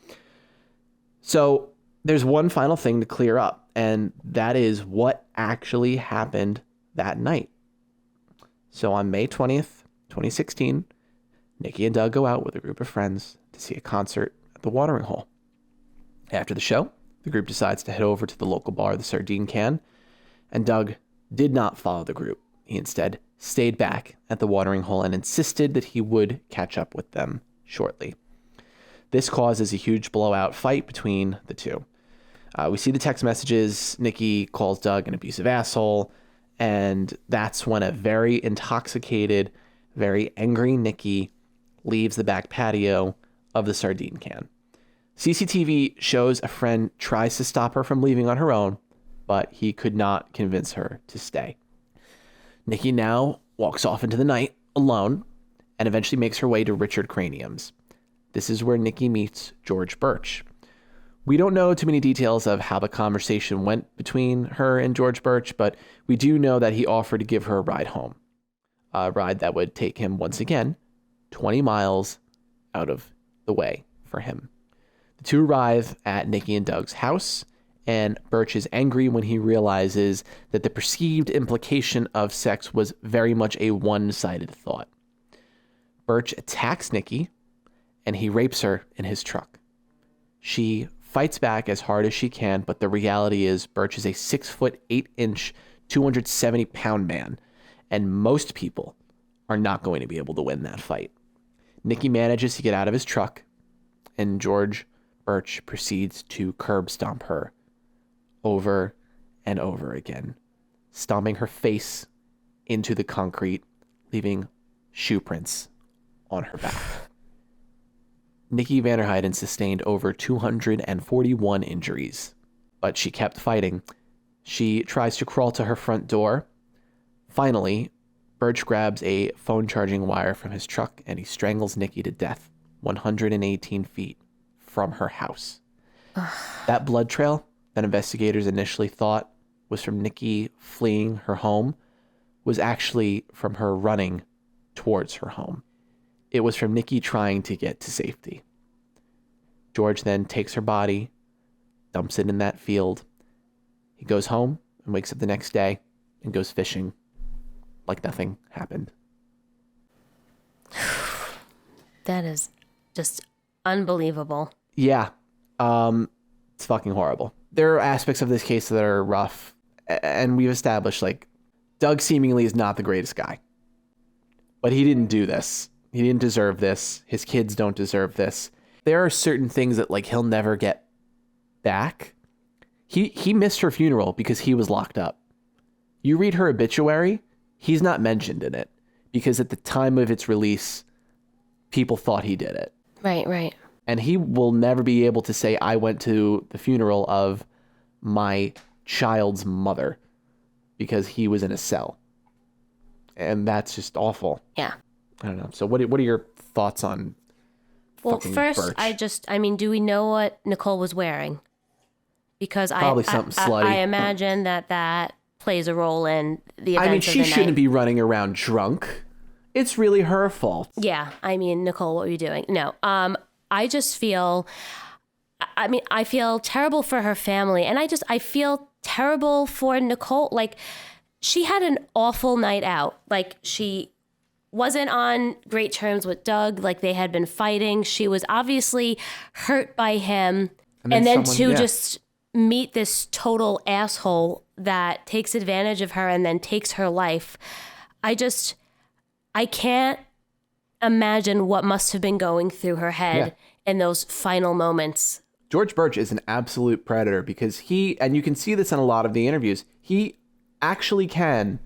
So there's one final thing to clear up, and that is what actually happened that night. So on May 20th, 2016, Nikki and Doug go out with a group of friends to see a concert at the Watering Hole. After the show, the group decides to head over to the local bar, the Sardine Can, and Doug did not follow the group. He instead stayed back at the Watering Hole and insisted that he would catch up with them shortly. This causes a huge blowout fight between the two. We see the text messages. Nikki calls Doug an abusive asshole, and that's when a very intoxicated, very angry Nikki leaves the back patio of the Sardine Can. CCTV shows a friend tries to stop her from leaving on her own, but he could not convince her to stay. Nikki now walks off into the night alone and eventually makes her way to Richard Cranium's. This is where Nikki meets George Burch. We don't know too many details of how the conversation went between her and George Burch, but we do know that he offered to give her a ride home. A ride that would take him, once again, 20 miles out of the way for him. The two arrive at Nikki and Doug's house, and Burch is angry when he realizes that the perceived implication of sex was very much a one-sided thought. Burch attacks Nikki, and he rapes her in his truck. She fights back as hard as she can, but the reality is Burch is a 6'8", 270-pound man, and most people are not going to be able to win that fight. Nikki manages to get out of his truck, and George Burch proceeds to curb stomp her over and over again, stomping her face into the concrete, leaving shoe prints on her back. Nikki VanderHeyden sustained over 241 injuries, but she kept fighting. She tries to crawl to her front door. Finally, Burch grabs a phone charging wire from his truck and he strangles Nikki to death 118 feet from her house. That blood trail that investigators initially thought was from Nikki fleeing her home was actually from her running towards her home. It was from Nikki trying to get to safety. George then takes her body, dumps it in that field. He goes home and wakes up the next day and goes fishing like nothing happened. That is just unbelievable. Yeah. It's fucking horrible. There are aspects of this case that are rough, and we've established, like, Doug seemingly is not the greatest guy. But he didn't do this. He didn't deserve this. His kids don't deserve this. There are certain things that, like, he'll never get back. He missed her funeral because he was locked up. You read her obituary, he's not mentioned in it because at the time of its release, people thought he did it. Right. And he will never be able to say, I went to the funeral of my child's mother because he was in a cell. And that's just awful. Yeah. I don't know. So what are your thoughts on fucking first, Burch? Do we know what Nicole was wearing? Because Probably something slutty. I imagine that plays a role in the events of the night. She shouldn't be running around drunk. It's really her fault. Yeah. Nicole, what were you doing? No. I just feel, I feel terrible for her family. And I feel terrible for Nicole. Like, she had an awful night out. Like, she wasn't on great terms with Doug. Like, they had been fighting. She was obviously hurt by him. And then just meet this total asshole that takes advantage of her and then takes her life. I can't imagine what must have been going through her head in those final moments. George Burch is an absolute predator because and you can see this in a lot of the interviews, he actually can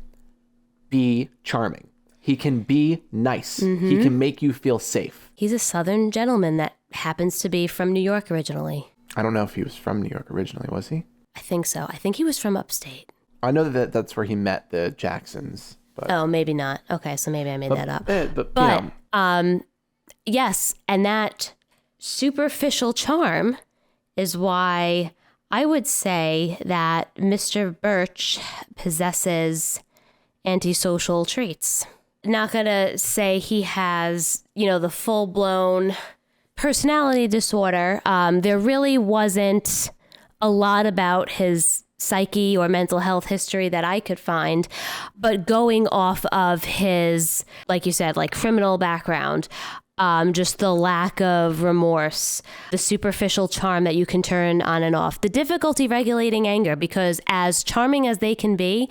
be charming. He can be nice. Mm-hmm. He can make you feel safe. He's a Southern gentleman that happens to be from New York originally. I don't know if he was from New York originally, was he? I think so. I think he was from upstate. I know that's where he met the Jacksons. But... Oh, maybe not. Okay, so maybe I made that up. But you know. Yes, and that superficial charm is why I would say that Mr. Burch possesses antisocial traits. Not gonna say he has, the full-blown personality disorder. There really wasn't a lot about his psyche or mental health history that I could find, but going off of his, like you said, like criminal background, just the lack of remorse, the superficial charm that you can turn on and off, the difficulty regulating anger, because as charming as they can be,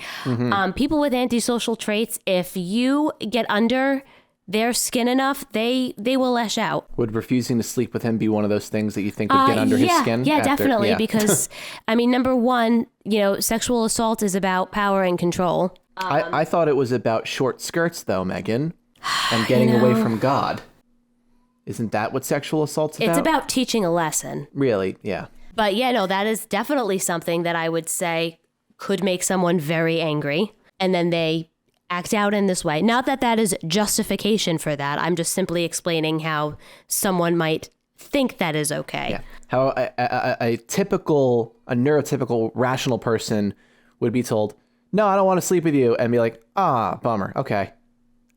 people with antisocial traits, if you get under their skin enough, they will lash out. Would refusing to sleep with him be one of those things that you think would get under his skin? Yeah, definitely. Because, number one, sexual assault is about power and control. I thought it was about short skirts, though, Megan, and getting away from God. Isn't that what sexual assault's about? It's about teaching a lesson. Really, yeah. But that is definitely something that I would say could make someone very angry. And then they act out in this way. Not that that is justification for that. I'm just simply explaining how someone might think that is okay. Yeah. How a neurotypical rational person would be told, no, I don't want to sleep with you. And be like, bummer. Okay.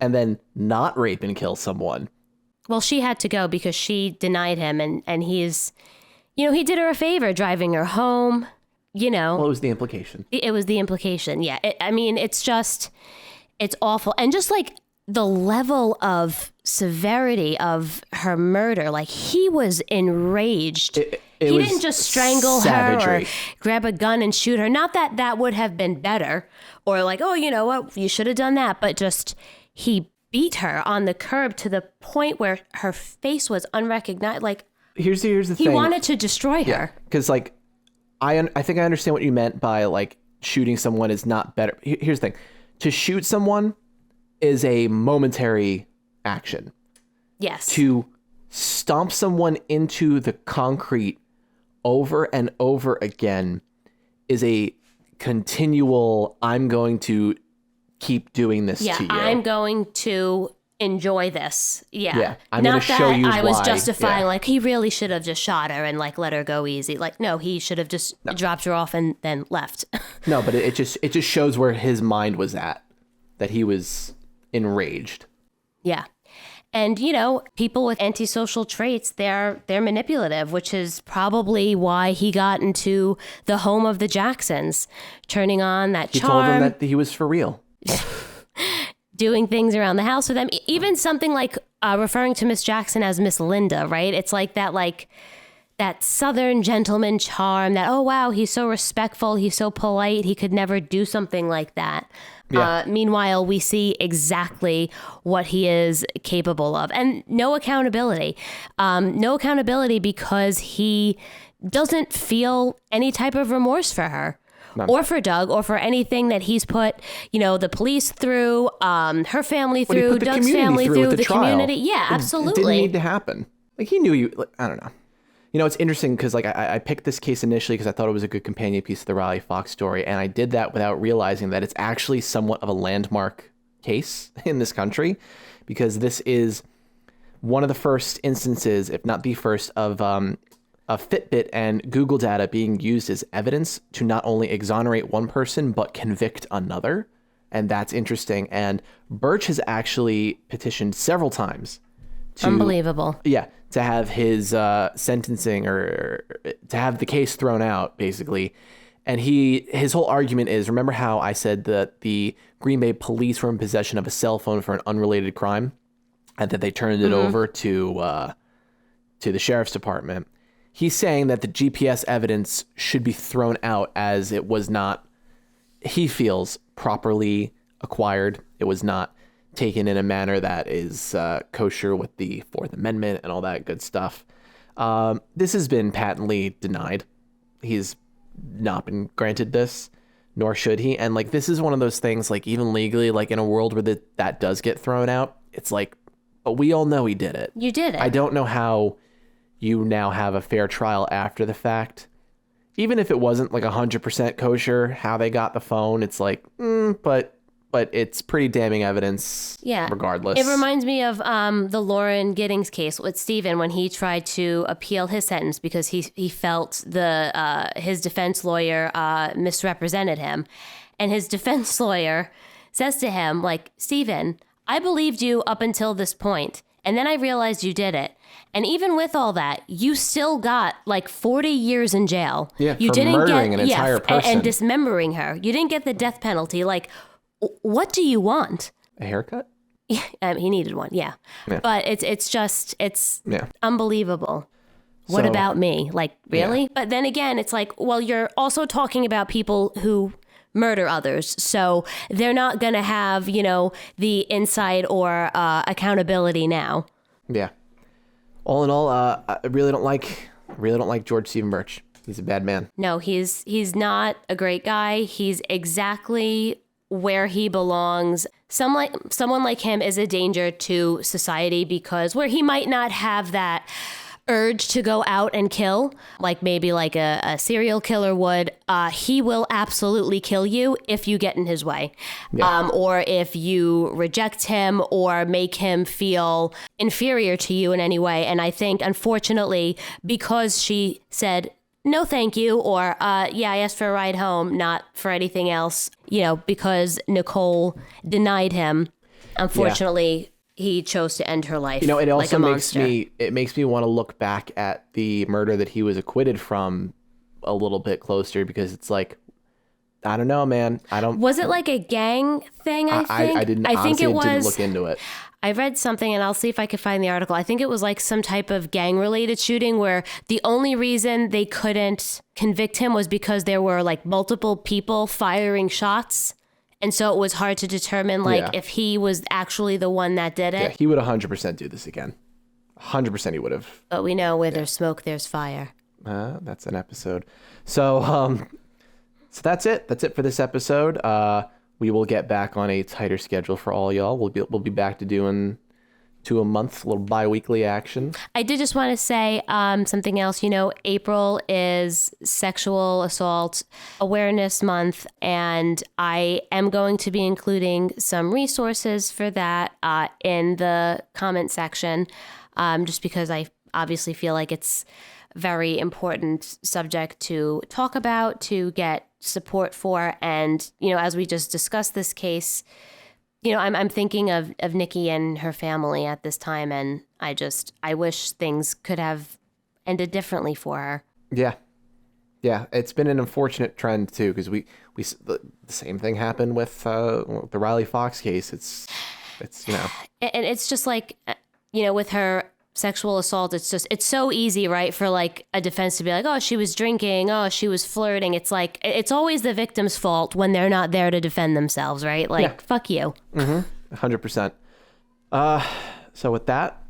And then not rape and kill someone. Well, she had to go because she denied him. And he's, he did her a favor driving her home, Well, it was the implication. It was the implication. Yeah. It's awful. And just like the level of severity of her murder, like he was enraged. He didn't just strangle her or grab a gun and shoot her. Not that that would have been better or like, oh, you know what, you should have done that. But just he beat her on the curb to the point where her face was unrecognizable. Like here's the thing. He wanted to destroy her. Because like I think I understand what you meant by like shooting someone is not better. Here's the thing. To shoot someone is a momentary action. Yes. To stomp someone into the concrete over and over again is a continual, I'm going to keep doing this to you. Yeah, I'm going to enjoy this. Yeah. I'm going to show you why. I was justifying, like, he really should have just shot her and, like, let her go easy. Like, no, he should have just dropped her off and then left. No, but it just shows where his mind was at, that he was enraged. Yeah. And, people with antisocial traits, they're manipulative, which is probably why he got into the home of the Jacksons, turning on that charm. He told them that he was for real. Doing things around the house with them. Even something like referring to Miss Jackson as Miss Linda, right? It's like that Southern gentleman charm that, oh, wow, he's so respectful. He's so polite. He could never do something like that. Yeah. Meanwhile, we see exactly what he is capable of. And no accountability. No accountability because he doesn't feel any type of remorse for her. None. Or for Doug, or for anything that he's put, the police through, her family through, Doug's family through, the community. Yeah, absolutely. It didn't need to happen. Like, he knew you, like, I don't know. It's interesting because, like, I picked this case initially because I thought it was a good companion piece to the Riley Fox story, and I did that without realizing that it's actually somewhat of a landmark case in this country, because this is one of the first instances, if not the first, of Fitbit and Google data being used as evidence to not only exonerate one person, but convict another. And that's interesting. And Burch has actually petitioned several times to... Unbelievable. Yeah. To have his sentencing or to have the case thrown out, basically. And his whole argument is, remember how I said that the Green Bay police were in possession of a cell phone for an unrelated crime and that they turned it over to the sheriff's department? He's saying that the GPS evidence should be thrown out as it was not, he feels, properly acquired. It was not taken in a manner that is kosher with the Fourth Amendment and all that good stuff. This has been patently denied. He's not been granted this, nor should he. And like, this is one of those things, like, even legally, like in a world where that does get thrown out, it's like, but we all know he did it. You did it. I don't know how you now have a fair trial after the fact. Even if it wasn't like 100% kosher, how they got the phone, it's like, but it's pretty damning evidence. Yeah. Regardless. It reminds me of the Lauren Giddings case with Stephen when he tried to appeal his sentence because he felt his defense lawyer misrepresented him. And his defense lawyer says to him, like, Stephen, I believed you up until this point, and then I realized you did it. And even with all that, you still got like 40 years in jail. Yeah, you for didn't murdering get, an entire person. And dismembering her. You didn't get the death penalty. Like, what do you want? A haircut? Yeah, he needed one, yeah. But it's unbelievable. What about me? Like, really? Yeah. But then again, it's like, well, you're also talking about people who murder others. So they're not going to have, the insight or accountability now. Yeah. All in all, I really don't like George Stephen Burch. He's a bad man. No, he's not a great guy. He's exactly where he belongs. Someone like him is a danger to society because where he might not have that urge to go out and kill, like maybe like a serial killer would, he will absolutely kill you if you get in his way. Yeah. Or if you reject him or make him feel inferior to you in any way. And I think, unfortunately, because she said, no, thank you, or, I asked for a ride home, not for anything else, because Nicole denied him, unfortunately, he chose to end her life. It also like makes me want to look back at the murder that he was acquitted from a little bit closer, because it's like, I don't know, man. Was it like a gang thing? I didn't look into it. I read something, and I'll see if I could find the article. I think it was like some type of gang-related shooting where the only reason they couldn't convict him was because there were like multiple people firing shots. And so it was hard to determine if he was actually the one that did it. Yeah, he would 100% do this again. 100% he would have. But we know where there's smoke, there's fire. That's an episode. So that's it. That's it for this episode. We will get back on a tighter schedule for all y'all. We'll be back to doing 2 a month, a little bi-weekly action. I did just want to say something else. April is Sexual Assault Awareness Month, and I am going to be including some resources for that in the comment section, just because I obviously feel like it's a very important subject to talk about, to get support for. And, as we just discussed this case, I'm thinking of Nikki and her family at this time, and I wish things could have ended differently for her. Yeah. Yeah, it's been an unfortunate trend too, because the same thing happened with the Riley Fox case. It's and it's just like, with her sexual assault, it's so easy, right, for like a defense to be like, oh, she was drinking, oh, she was flirting. It's like, it's always the victim's fault when they're not there to defend themselves, right? Like, fuck you. 100%. So with that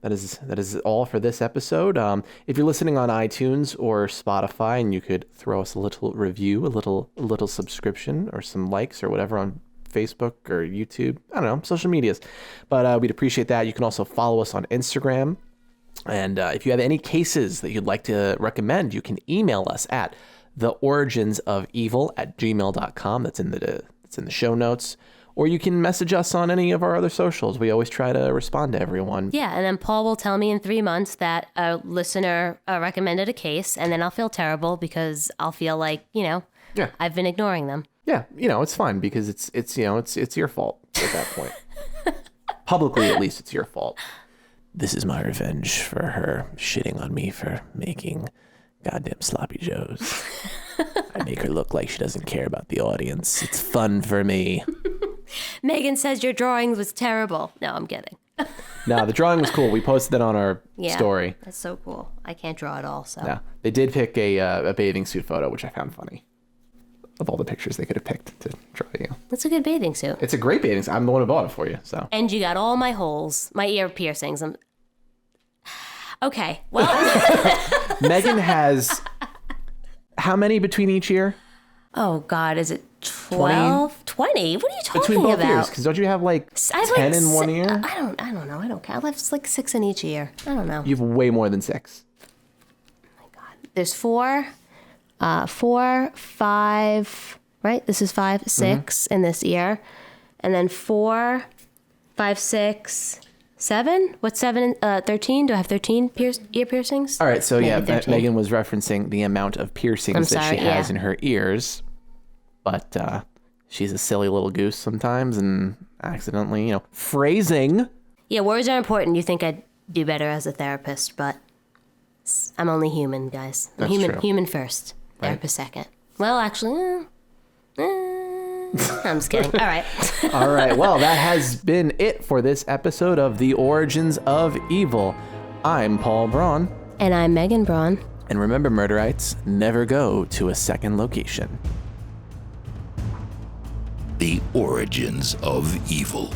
is all for this episode. If you're listening on iTunes or Spotify, and you could throw us a little review, a little subscription, or some likes or whatever on Facebook or YouTube, I don't know, social medias, but we'd appreciate that. You can also follow us on Instagram, and if you have any cases that you'd like to recommend, you can email us at theoriginsofevil@gmail.com. That's in the show notes, or you can message us on any of our other socials. We always try to respond to everyone. Yeah, and then Paul will tell me in 3 months that a listener recommended a case, and then I'll feel terrible because I'll feel like, I've been ignoring them. Yeah, it's fine because it's your fault at that point. Publicly, at least, it's your fault. This is my revenge for her shitting on me for making goddamn sloppy joes. I make her look like she doesn't care about the audience. It's fun for me. Megan says your drawing was terrible. No, I'm kidding. No, the drawing was cool. We posted it on our story. That's so cool. I can't draw at all, so. Yeah, they did pick a bathing suit photo, which I found funny. Of all the pictures they could have picked to draw you. That's a good bathing suit. It's a great bathing suit. I'm the one who bought it for you, so. And you got all my holes, my ear piercings. Okay, well. Megan has how many between each ear? Oh, God, is it 12? 20? What are you talking between both about? ears, because don't you have like 10 in one ear? I don't know. I don't count. I have like 6 in each ear. I don't know. You have way more than 6. Oh my God. There's 4, 5, right? This is 5, 6 in this ear. And then 4, 5, 6, 7? What's 7? 13? Do I have 13 ear piercings? All right, so Maybe Megan was referencing the amount of piercings that she has in her ears. But she's a silly little goose sometimes and accidentally, phrasing. Yeah, words are important. You think I'd do better as a therapist, but I'm only human, guys. I'm That's true. Human first, therapist second. Well, actually, I'm just kidding. All right. All right, well, that has been it for this episode of The Origins of Evil. I'm Paul Braun. And I'm Megan Braun. And remember, Murderites, never go to a second location. The Origins of Evil.